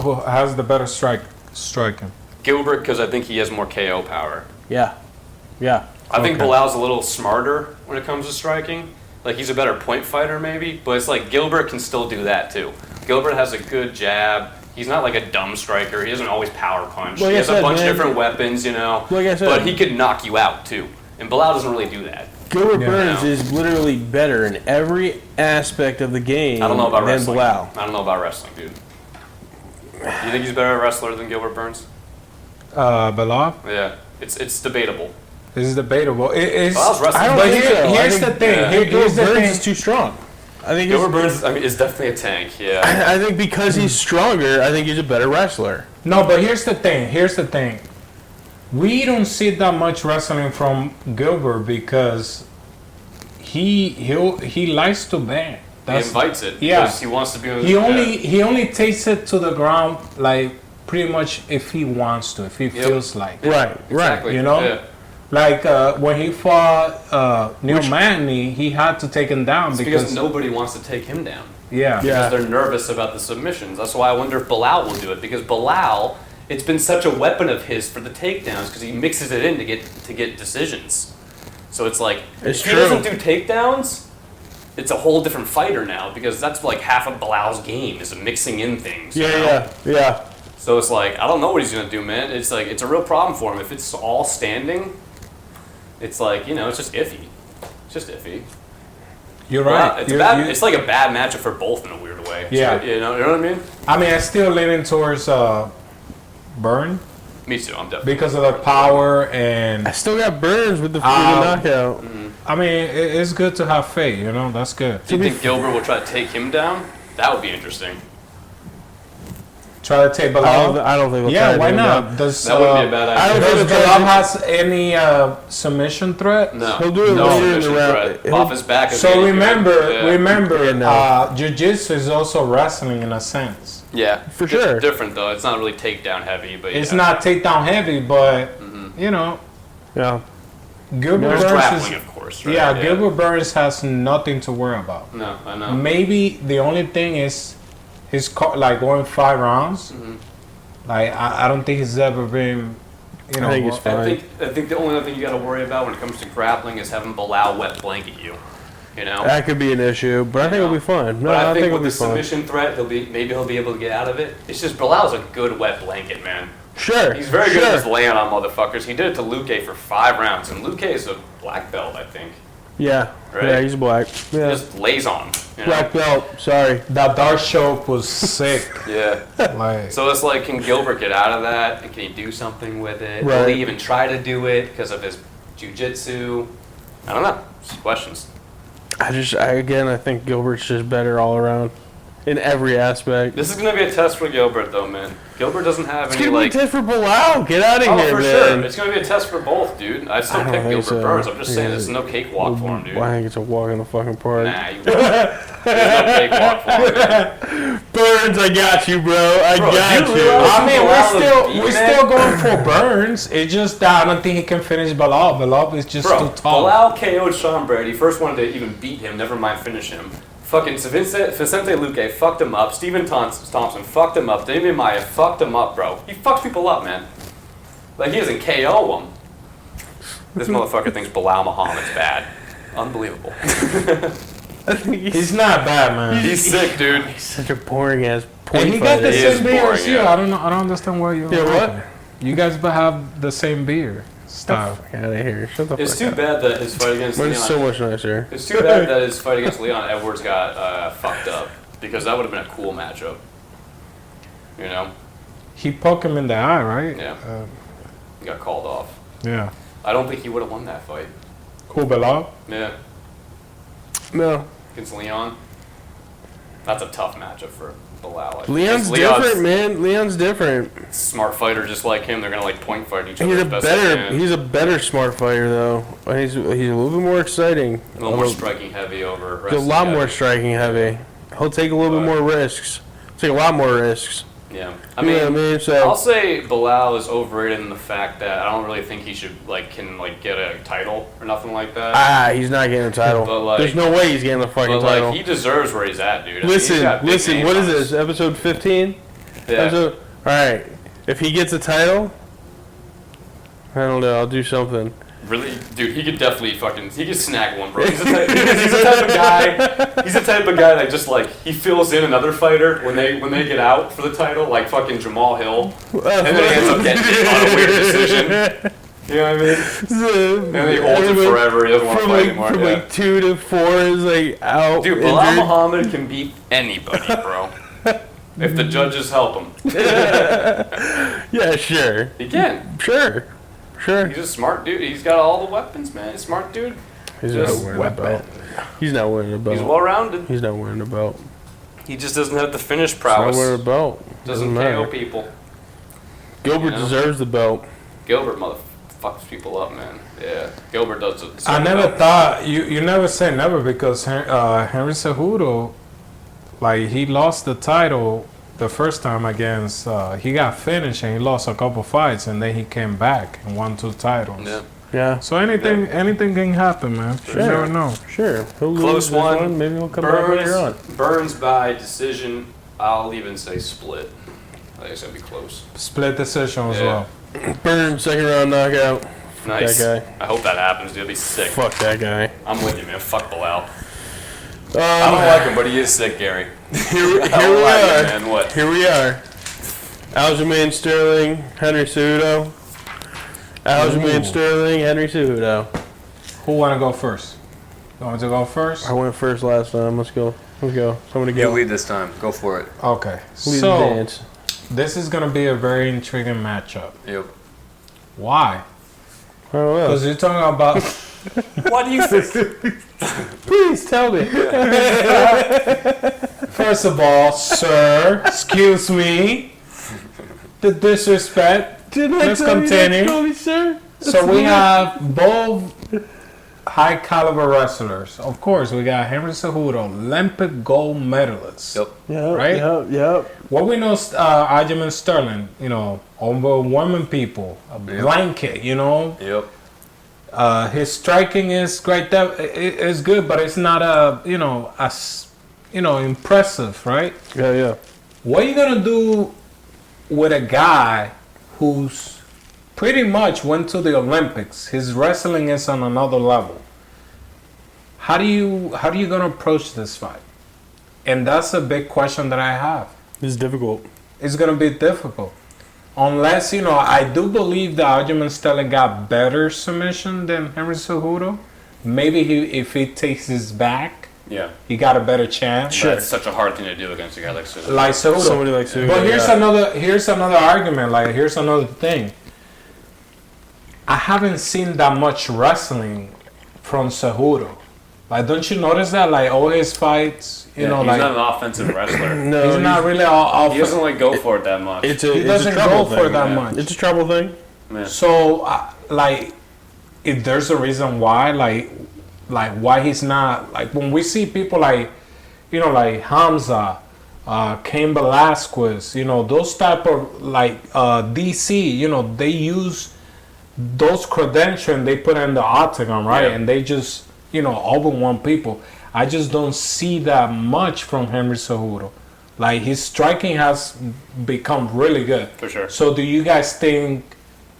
who has the better striking? Gilbert because I think he has more KO power. Yeah. Yeah. I think Okay. Bilal's a little smarter when it comes to striking. Like he's a better point fighter maybe, but it's like Gilbert can still do that too. Gilbert has a good jab. He's not like a dumb striker. He doesn't always power punch. Like he I has said, a bunch man. of different weapons, you know. Like I said. But he could knock you out too. And Belal doesn't really do that. Gilbert Yeah. Burns is literally better in every aspect of the game I don't know about than wrestling. Belal. I don't know about wrestling, dude. You think he's a better wrestler than Gilbert Burns? Belal? Yeah, it's debatable. This is debatable. It's, Belal's wrestling. I don't but think so. here's I think- the thing. yeah. Here's Gilbert the Burns thing. is too strong. I think Gilbert Burns, is definitely a tank. Yeah. I think because he's stronger, I think he's a better wrestler. No, but here's the thing. Here's the thing. We don't see that much wrestling from Gilbert because he likes to bang. He invites it yeah. because he wants to be. He only takes it to the ground like pretty much if he wants to, if he feels like. Right. Exactly. You know? Yeah. Like when he fought Neil Magny, he had to take him down It's because nobody wants to take him down. yeah. Because they're nervous about the submissions. That's why I wonder if Belal will do it. Because Belal, it's been such a weapon of his for the takedowns because he mixes it in to get decisions. So it's like It's if he true. doesn't do takedowns, it's a whole different fighter now because that's like half of Belal's game is mixing in things. you know? Yeah. So it's like I don't know what he's gonna do, man. It's like it's a real problem for him. If it's all standing, it's like it's just iffy. It's just iffy. You're Well, right. it's You're- bad. you- It's like a bad matchup for both in a weird way. Yeah. You know what I mean? I mean, I still leaning towards Burn Me too. I'm definitely. because of the power and I still got Burns with the knockout. I mean, it's good to have faith. That's good. Do you think Gilbert will try to take him down? That would be interesting. Try to take Belal. I don't think we'll Yeah, try to why do not? Does That wouldn't be a bad I idea. don't does think Belal has any submission threat? No. He'll do it no later in the submission round. threat. Off his back. is So really remember, good. Yeah. Yeah, no. jiu-jitsu is also wrestling in a sense. Yeah, For It's sure. different though. It's not really takedown heavy, but It's yeah. not takedown heavy, but Yeah. Gilbert There's Burns grappling, is, of course. Right? yeah, Gilbert Burns has nothing to worry about. No, I know. Maybe the only thing is his like going 5 rounds. Like I don't think he's ever been, I think he's fine. I think the only other thing you got to worry about when it comes to grappling is having Belal wet blanket you. You know. That could be an issue, but I think it'll be fun. No, But I think it'll with be the fun. submission threat, maybe he'll be able to get out of it. It's just Belal's a good wet blanket, man. Sure. He's very good at just Sure. laying on motherfuckers. He did it to Luque for 5 rounds, and Luque is a black belt, I think. Yeah. Right? Yeah, he's black. He Yeah. just lays on. You know? Black belt. Sorry. that dark choke was sick. Yeah. Like So it's like, can Gilbert get out of that? And can he do something with it? Will Right. he even try to do it because of his jiu-jitsu? I don't know. Just questions. I think Gilbert's just better all around in every aspect. This is gonna be a test for Gilbert, though, man. Gilbert doesn't have It's any gonna like. be a test for Belal. Get out of Oh, here, for man. sure. It's gonna be a test for both, dude. I still I don't pick think Gilbert so. Burns. I'm just saying, Yeah. there's no cakewalk for him, dude. I think it's a walk in the fucking park. Nah, you won't. There's no cakewalk for him, man. Burns, I got you, bro. I Bro, got you you. realize- I mean, Belal we're is still beat, going for Burns. It's just that I don't think he can finish Belal. Belal is just Bro, too tall. Belal KO'd Sean Brady. First one to even beat him, never mind finish him. Fucking Vicente Luque fucked him up. Steven Thompson fucked him up. Damian Maia fucked him up, bro. He fucks people up, man. Like, he doesn't KO them. This motherfucker thinks Belal Muhammad's bad. Unbelievable. He's not bad, man. He's sick, dude. He's such a boring ass And point he got the He fighter. is same beer boring, as you. yeah. I don't know. I don't understand why you. Yeah, what? You guys have the same beer style. Get out of here. Shut the It's fuck too up. bad that his fight against Mine's Leon... so much nicer. It's too bad that his fight against Leon Edwards got fucked up. Because that would have been a cool matchup. You know? He poked him in the eye, right? Yeah. He got called off. Yeah. I don't think he would have won that fight. Who, Belal? Yeah. No. Against Leon. That's a tough matchup for Belal. Leon's Leon's different, man. Leon's different. smart fighter just like him. They're gonna like point fight each other. He's a as best they better. can. He's a better smart fighter though. He's a little bit more exciting. a little more striking heavy over. He's a lot more striking heavy. He'll take a little bit more risks. Take a lot more risks. Yeah, I You mean, know what I mean? So I'll say Belal is overrated in the fact that I don't really think he should can get a title or nothing like that. he's not getting a title. But, like- There's no way he's getting a fucking But title. he deserves where he's at, dude. I mean, he's Listen, got big name what is on this? Episode 15? Yeah. All right. If he gets a title, I don't know. I'll do something. Really, dude, he could definitely he could snag one, bro. He's the type of guy. He's the type of guy that just he fills in another fighter when they get out for the title, like fucking Jamal Hill, and then he ends up getting it on a weird decision. You know what I mean? And then he holds it forever. He doesn't want to fight anymore. From Yeah. 2 to 4 is out. Dude, Belal injured. Muhammad can beat anybody, bro. If the judges help him, Yeah, sure. he can. Sure. He's a smart dude. He's got all the weapons, man. He's a smart dude. He's not Just wearing a belt. He's not wearing a belt. He's well-rounded. He's not wearing a belt. He just doesn't have the finish He's not prowess. wearing a belt. Doesn't matter. KO people. Gilbert You know? deserves the belt. Gilbert fucks people up, man. Yeah, Gilbert does it. I never thought you never say never because Henry Cejudo, he lost the title the first time against he got finished and he lost a couple fights and then he came back and won 2 titles. Yeah. Yeah. So anything can happen, man. You never know. Sure. He'll Close lose this one. Maybe he'll come back later on. Burns by decision. I'll even say split. I think it's gonna be close. Split decision as Yeah. well. Burn, second round knockout. Nice. That I hope that happens. Dude. It'll be sick. Fuck that guy. I'm with you, man. Fuck Belal. I don't like him, but he is sick, Gary. Here I we don't like are. him, man. What? Here we are. Aljamain Sterling, Henry Cejudo. Aljamain Ooh. Sterling, Henry Cejudo. Who wanna go first? You want me to go first? I went first last time. Let's go. Somebody You go. lead this time. Go for it. Okay. Lead the So dance. this is gonna be a very intriguing matchup. Yep. Why? I don't know. Because you're talking about What do you think? Please tell me. first of all, sir, excuse me. The disrespect. Didn't I Let's tell you that? continue. Tell me, sir. So we have both high caliber wrestlers. Of course, we got Henry Cejudo, Olympic gold medalist. Yep. Yep, Right? Yep. What we know, Aljamain Sterling, overwhelming people, a blanket, Yep. His striking is great. It's good, but it's not impressive, right? Yeah. What are you gonna do with a guy who's pretty much went to the Olympics? His wrestling is on another level. How do you gonna approach this fight? And that's a big question that I have. It's difficult. It's gonna be difficult. Unless, I do believe that Aljamain Sterling got better submission than Henry Cejudo. Maybe if he takes his back, Yeah. he got a better chance. That's such a hard thing to do against a guy like Cejudo. Like Cejudo. Somebody like Cejudo, But here's yeah. another argument. Here's another thing. I haven't seen that much wrestling from Cejudo. Like, don't you notice that? Like, all his fights, you know, he's like, not an offensive wrestler. No, he's not really all. He doesn't like go for it that much. He doesn't go for it that much. It's a trouble thing. Yeah. So, like, if there's a reason why, like why he's not, like, when we see people like, you know, like Hamza, Cain Velasquez, you know, those type of, like, DC, you know, they use those credentials and they put in the octagon, right? Yeah. And they just, you know, overwhelm people. I just don't see that much from Henry Cejudo. Like, his striking has become really good. For sure. So do you guys think,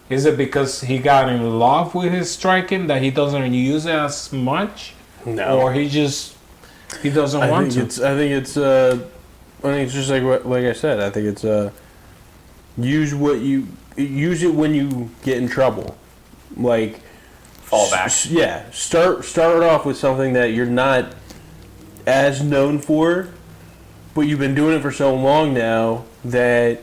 is it because he got in love with his striking that he doesn't use it as much? No. Or he doesn't want to? I think it's just like I said. I think it's use it when you get in trouble. Like, Fall back. Yeah. Start off with something that you're not as known for, but you've been doing it for so long now that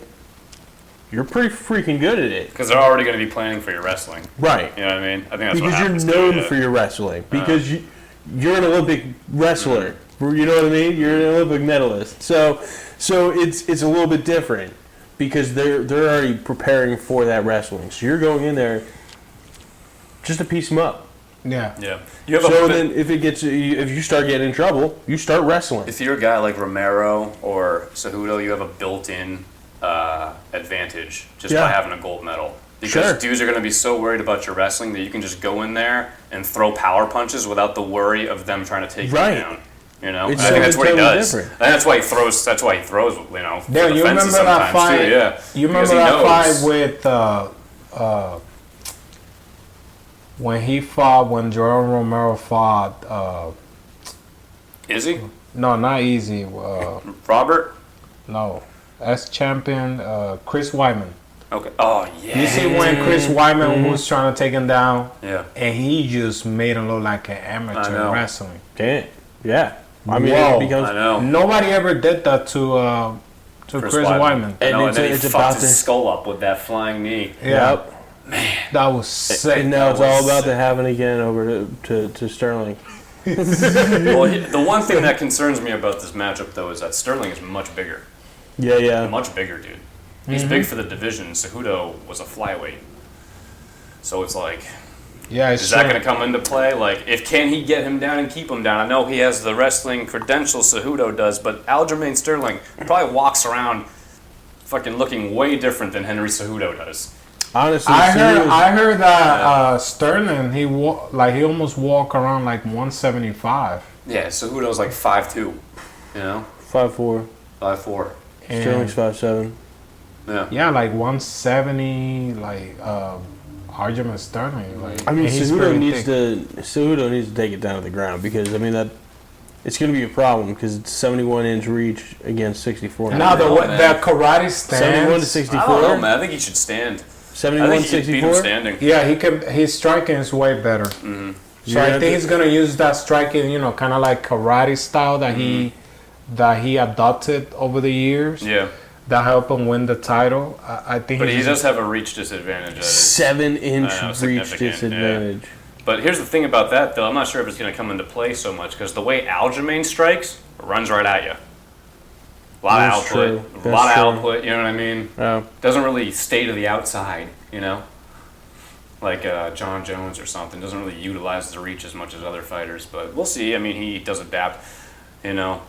you're pretty freaking good at it. Because they're already going to be planning for your wrestling. Right. You know what I mean? I think that's Because what happens. you're known for your wrestling. Because you're an Olympic wrestler. You know what I mean? You're an Olympic medalist. So it's a little bit different because they're already preparing for that wrestling. So you're going in there just to piece them up. Yeah. Yeah. Then if you start getting in trouble, you start wrestling. If you're a guy like Romero or Cejudo, you have a built-in advantage just by having a gold medal. Because dudes are going to be so worried about your wrestling that you can just go in there and throw power punches without the worry of them trying to take you down. You know, It's I think that's what he totally does. different. And that's why he throws. That's why he throws. You know, for Yeah, the you remember fences that sometimes fight? too. Yeah, You remember that fight with when Jordan Romero fought? Izzy? No, not Easy. Robert? No, ex-champion Chris Weidman. Okay. Oh yeah. You see when Chris Weidman was trying to take him down, Yeah. and he just made him look like an amateur know. wrestling. Can't. Yeah. I mean, Whoa. it becomes. I know. Nobody ever did that to Chris Weidman. I know, and then he it's fucked about his to- skull up with that flying knee. Yeah, Yep. that was sick. And now That it's all was about sick. to happen again over to Sterling. Well, the one thing that concerns me about this matchup, though, is that Sterling is much bigger. Yeah. Much bigger, dude. He's big for the division. Cejudo was a flyweight. So it's like, Yeah, it's is that true. going to come into play? Like, can he get him down and keep him down? I know he has the wrestling credentials Cejudo does, but Aljamain Sterling probably walks around fucking looking way different than Henry Cejudo does. Honestly, I heard that Sterling he almost walk around like 175. Yeah, Cejudo's like 5'2", you know? 5'4". 5'4". And Sterling's 5'7". Yeah. yeah, like 170, like Aljamain Sterling. Like, I mean, and he's Cejudo pretty needs thick. to take it down to the ground because I mean that it's going to be a problem because it's 71-inch reach against 64. Now know, the man. karate 71 to stance. 64. I don't know, man. I think he should stand. 71 I think he could beat him 64. standing. Yeah, he can. His striking is way better. Mm-hmm. So I think he's gonna use that striking, kind of like karate style that he adopted over the years. Yeah. That helped him win the title. I think. But he does have a reach disadvantage. That is, 7-inch I know, reach significant, disadvantage. But here's the thing about that, though. I'm not sure if it's going to come into play so much because the way Aljamain strikes, runs right at you. A lot That's of output. true. A That's lot true. of output, you know what I mean? Doesn't really stay to the outside, you know? Like John Jones or something. Doesn't really utilize the reach as much as other fighters. But we'll see. I mean, he does adapt, you know.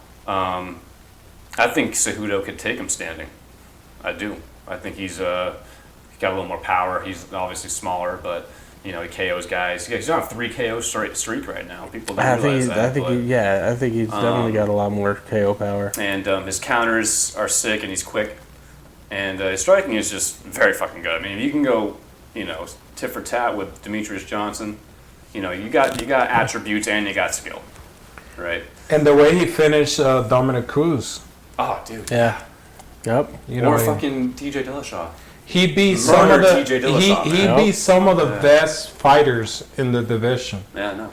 I think Cejudo could take him standing. I do. I think he's got a little more power. He's obviously smaller, but he KOs guys. He's on a 3 KO streak right now. People don't realize that. I think he's definitely got a lot more KO power. And his counters are sick, and he's quick. And his striking is just very fucking good. I mean, if you can go, tit for tat with Demetrius Johnson, you got attributes and you got skill, right? And the way he finished Dominic Cruz. Oh, dude. Yeah. Yep. Or fucking TJ Dillashaw. He beat some of Murdered the TJ Dillashaw, he man. beat some of the best fighters in the division. Yeah, no.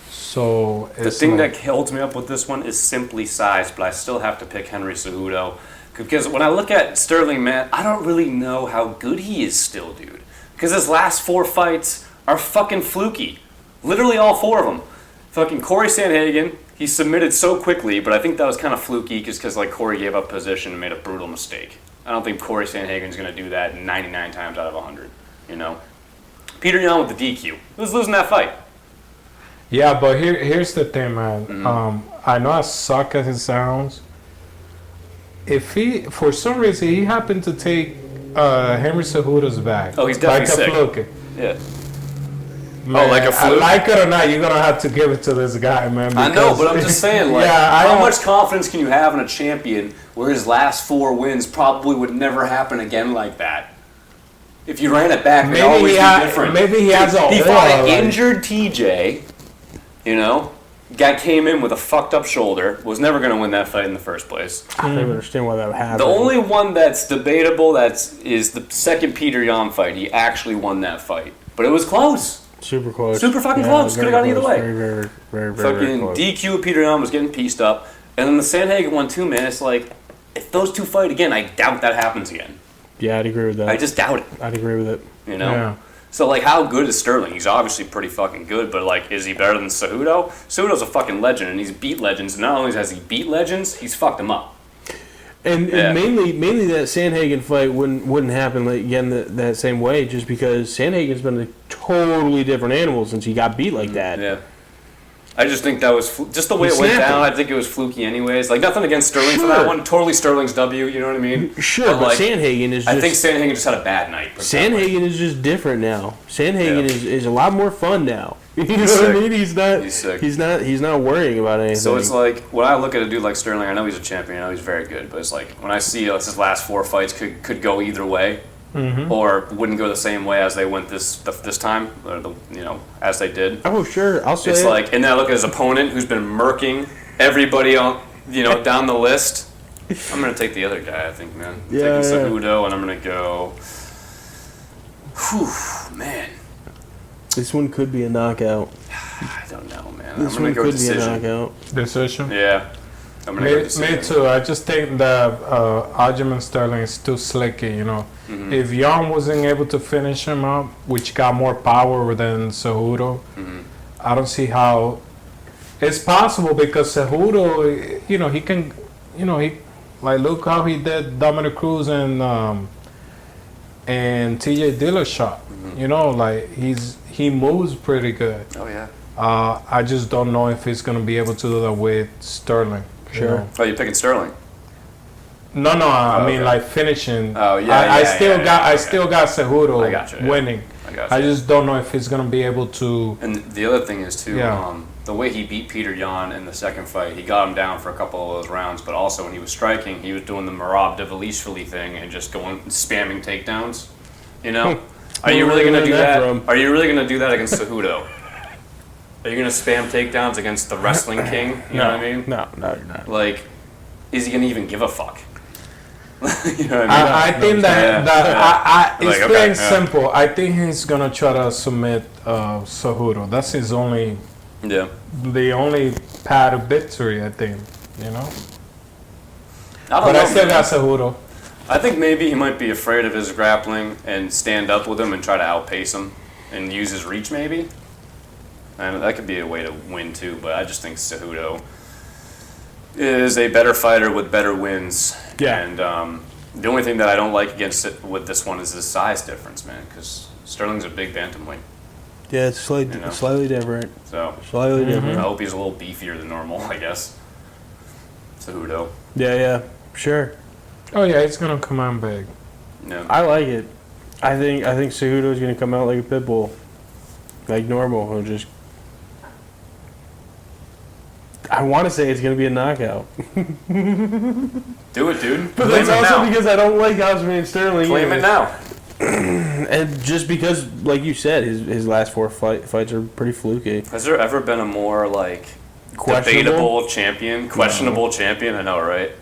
So The thing that holds me up with this one is simply size, but I still have to pick Henry Cejudo. Because when I look at Sterling, man, I don't really know how good he is still, dude. Because his last 4 fights are fucking fluky. Literally all 4 of them. Fucking Corey Sandhagen, he submitted so quickly, but I think that was kind of fluky because like Corey gave up position and made a brutal mistake. I don't think Corey Sandhagen's going to do that 99 times out of 100, you know? Peter Yan with the DQ. He was losing that fight. Yeah, but here's the thing, man. I know as suck as it sounds. If he, for some reason, he happened to take Henry Cejudo's back. Oh, he's definitely sick. Fluke. Yeah. Man, like a fluke? Like it or not, you're gonna have to give it to this guy, man. I know, but I'm just saying, like, yeah, how much confidence can you have in a champion where his last 4 wins probably would never happen again like that? If you ran it back, it'd always be different. Maybe he has a He fought an injured TJ, you know? Guy came in with a fucked up shoulder, was never going to win that fight in the first place. I don't understand why that would happen. The only one that's debatable is the second Peter Yan fight. He actually won that fight. But it was close. Super close. Super fucking close. Could have gone either way. Very Fucking close. DQ Peter Yan was getting pieced up. And then the Sandhagen one too, man. It's like, if those two fight again, I doubt that happens again. Yeah, I'd agree with that. I just doubt it. I'd agree with it. You know? Yeah. So, like, how good is Sterling? He's obviously pretty fucking good, but, like, is he better than Cejudo? Cejudo's a fucking legend, and he's beat legends. And not only has he beat legends, he's fucked them up. And mainly that Sandhagen fight wouldn't happen like, again that same way, just because Sandhagen's been a totally different animal since he got beat like that. Yeah. I just think that was just the way it went down. I think it was fluky, anyways. Like nothing against Sterling for that one. Totally Sterling's W. You know what I mean? Sure, but like, Sandhagen is. Just, I think Sandhagen just had a bad night. Sandhagen is just different now. Sandhagen is a lot more fun now. You know what sick. I mean? He's not. He's sick. He's not worrying about anything. So it's like when I look at a dude like Sterling, I know he's a champion. I know he's very good, but it's like when I see his last 4 fights could go either way. Or wouldn't go the same way as they went this time, or as they did. Oh sure, I'll say it's it. like, and then I look at his opponent who's been murking everybody on, down the list. I'm gonna take the other guy, I think, man. I'm taking Cejudo, and I'm gonna go. Whew, man. This one could be a knockout. I don't know, man. This I'm gonna one go could decision. be a knockout. Decision? Yeah. I'm gonna go decision. Me too. I just think that Aljamain Sterling is too slicky, you know. If Yan wasn't able to finish him up, which got more power than Cejudo, I don't see how it's possible because Cejudo, he can, look how he did Dominic Cruz and TJ Dillashaw. He moves pretty good. Oh yeah. I just don't know if he's gonna be able to do that with Sterling. Sure. Oh, you're picking Sterling? No, I mean like finishing. Oh yeah. I still got Cejudo winning. I got you. I just don't know if he's gonna be able to. And the other thing is too, the way he beat Peter Yan in the second fight, he got him down for a couple of those rounds, but also when he was striking, he was doing the Merab Dvalishvili thing and just spamming takedowns. Are you really gonna do that? Are you really gonna do that against Cejudo? Are you gonna spam takedowns against the wrestling king? You know what I mean? No, you're not. Like, is he gonna even give a fuck? You know what I mean? I think that it's Like, plain simple. I think he's gonna try to submit Cejudo. That's his only. Yeah. The only path of victory, I think. I still got Cejudo. I think maybe he might be afraid of his grappling and stand up with him and try to outpace him and use his reach maybe. And that could be a way to win too, but I just think Cejudo is a better fighter with better wins. Yeah. And the only thing that I don't like against it with this one is the size difference, man, because Sterling's a big bantamweight. Yeah, it's slightly different. So Slightly different. I hope he's a little beefier than normal, I guess. Cejudo. Yeah, sure. Oh yeah, he's gonna come on big. No. I like it. I think Cejudo is gonna come out like a pit bull, like normal, and just. I want to say it's going to be a knockout. Do it, dude. But that's also because I don't like Aljamain Sterling. Claim it now. And just because, like you said, his last 4 fights are pretty fluky. Has there ever been a more, debatable champion? Questionable champion? I know, right?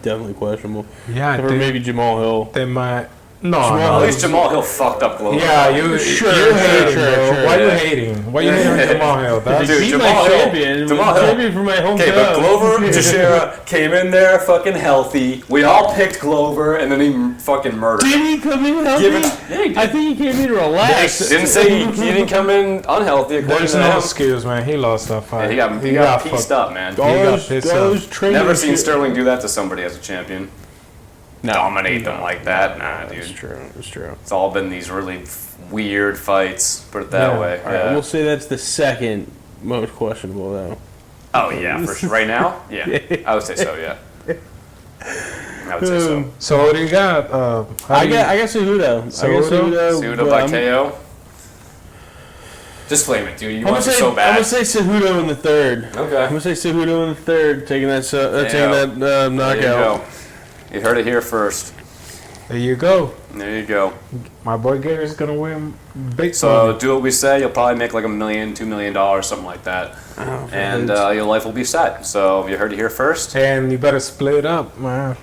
Definitely questionable. Yeah, or maybe Jamal Hill. They might. No, At least Jamal Hill fucked up Glover. Yeah, you're hating, bro. Why you hating? Why you hating on Jamal Hill? That's Dude, Beat Jamal my Hill. champion. Jamal Hill. Champion for my hometown. Okay, but Glover Teixeira came in there fucking healthy. We all picked Glover, and then he fucking murdered. Did he come in healthy? Yeah, he did. I think he came in relaxed. Didn't say he didn't come in unhealthy. according There's to no him. excuse, man. He lost that fight. Yeah, he got pieced up, man. Those pissed training Never seen shit- Sterling do that to somebody as a champion. Dominate them like that. Nah, dude. It's true. It's true. It's all been these really weird fights. Put it that Yeah. way. All right, Yeah. we'll say that's the second most questionable, though. Oh yeah, for sure. Right now, yeah, I would say so. Yeah, I would say so. So what do you got? I got Cejudo. Cejudo? Cejudo by KO. Just flame it, dude. You want it so I'm bad. gonna say Cejudo in the third. I'm Okay. gonna say Cejudo in the third, taking that There you knockout. go. You heard it here first. There you go. There you go. My boy Gary's gonna win big. So do what we say. You'll probably make like $1 million, $2 million, something like that, and your life will be set. So you heard it here first. And you better split up, man.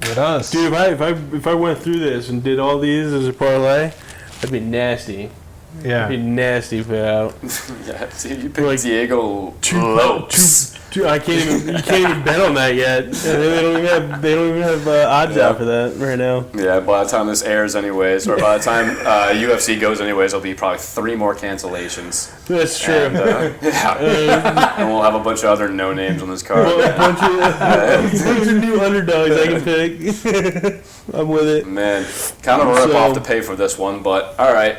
With us. Dude, if I went through this and did all these as a parlay, that'd be nasty. Yeah. That'd be nasty for out. Yeah, see, you picked Like, Diego Lopes. Dude, you can't even bet on that yet. They don't even have odds out for that right now. Yeah, by the time this airs, anyways, or by the time UFC goes, anyways, there'll be probably 3 more cancellations. That's true. And, and we'll have a bunch of other no names on this card. A bunch of new underdogs I can pick. I'm with it. Man, kind of a rip off to pay for this one, but all right.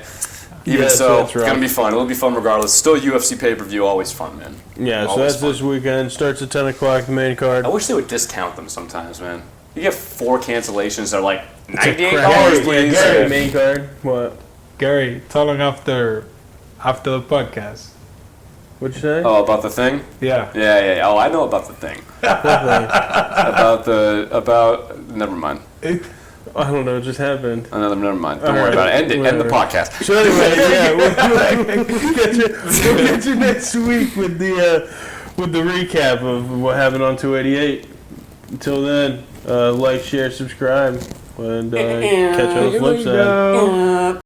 Even Yeah, so, that's it's gonna rough. be fun. It'll be fun regardless. Still UFC pay-per-view, always fun, man. Yeah, so Always that's this weekend. Starts at 10 o'clock, the main card. I wish they would discount them sometimes, man. You get 4 cancellations, they're like $98, crap. please. Gary, main card. What? Gary, tell him after the podcast. What'd you say? Oh, about the thing? Yeah. Yeah. Oh, I know about the thing. Never mind. I don't know. It just happened. Never mind. Don't All worry right. about it. End the Whatever. podcast. So anyway, yeah, we'll get you next week with the recap of what happened on 288. Until then, like, share, subscribe, and catch you on the flip side.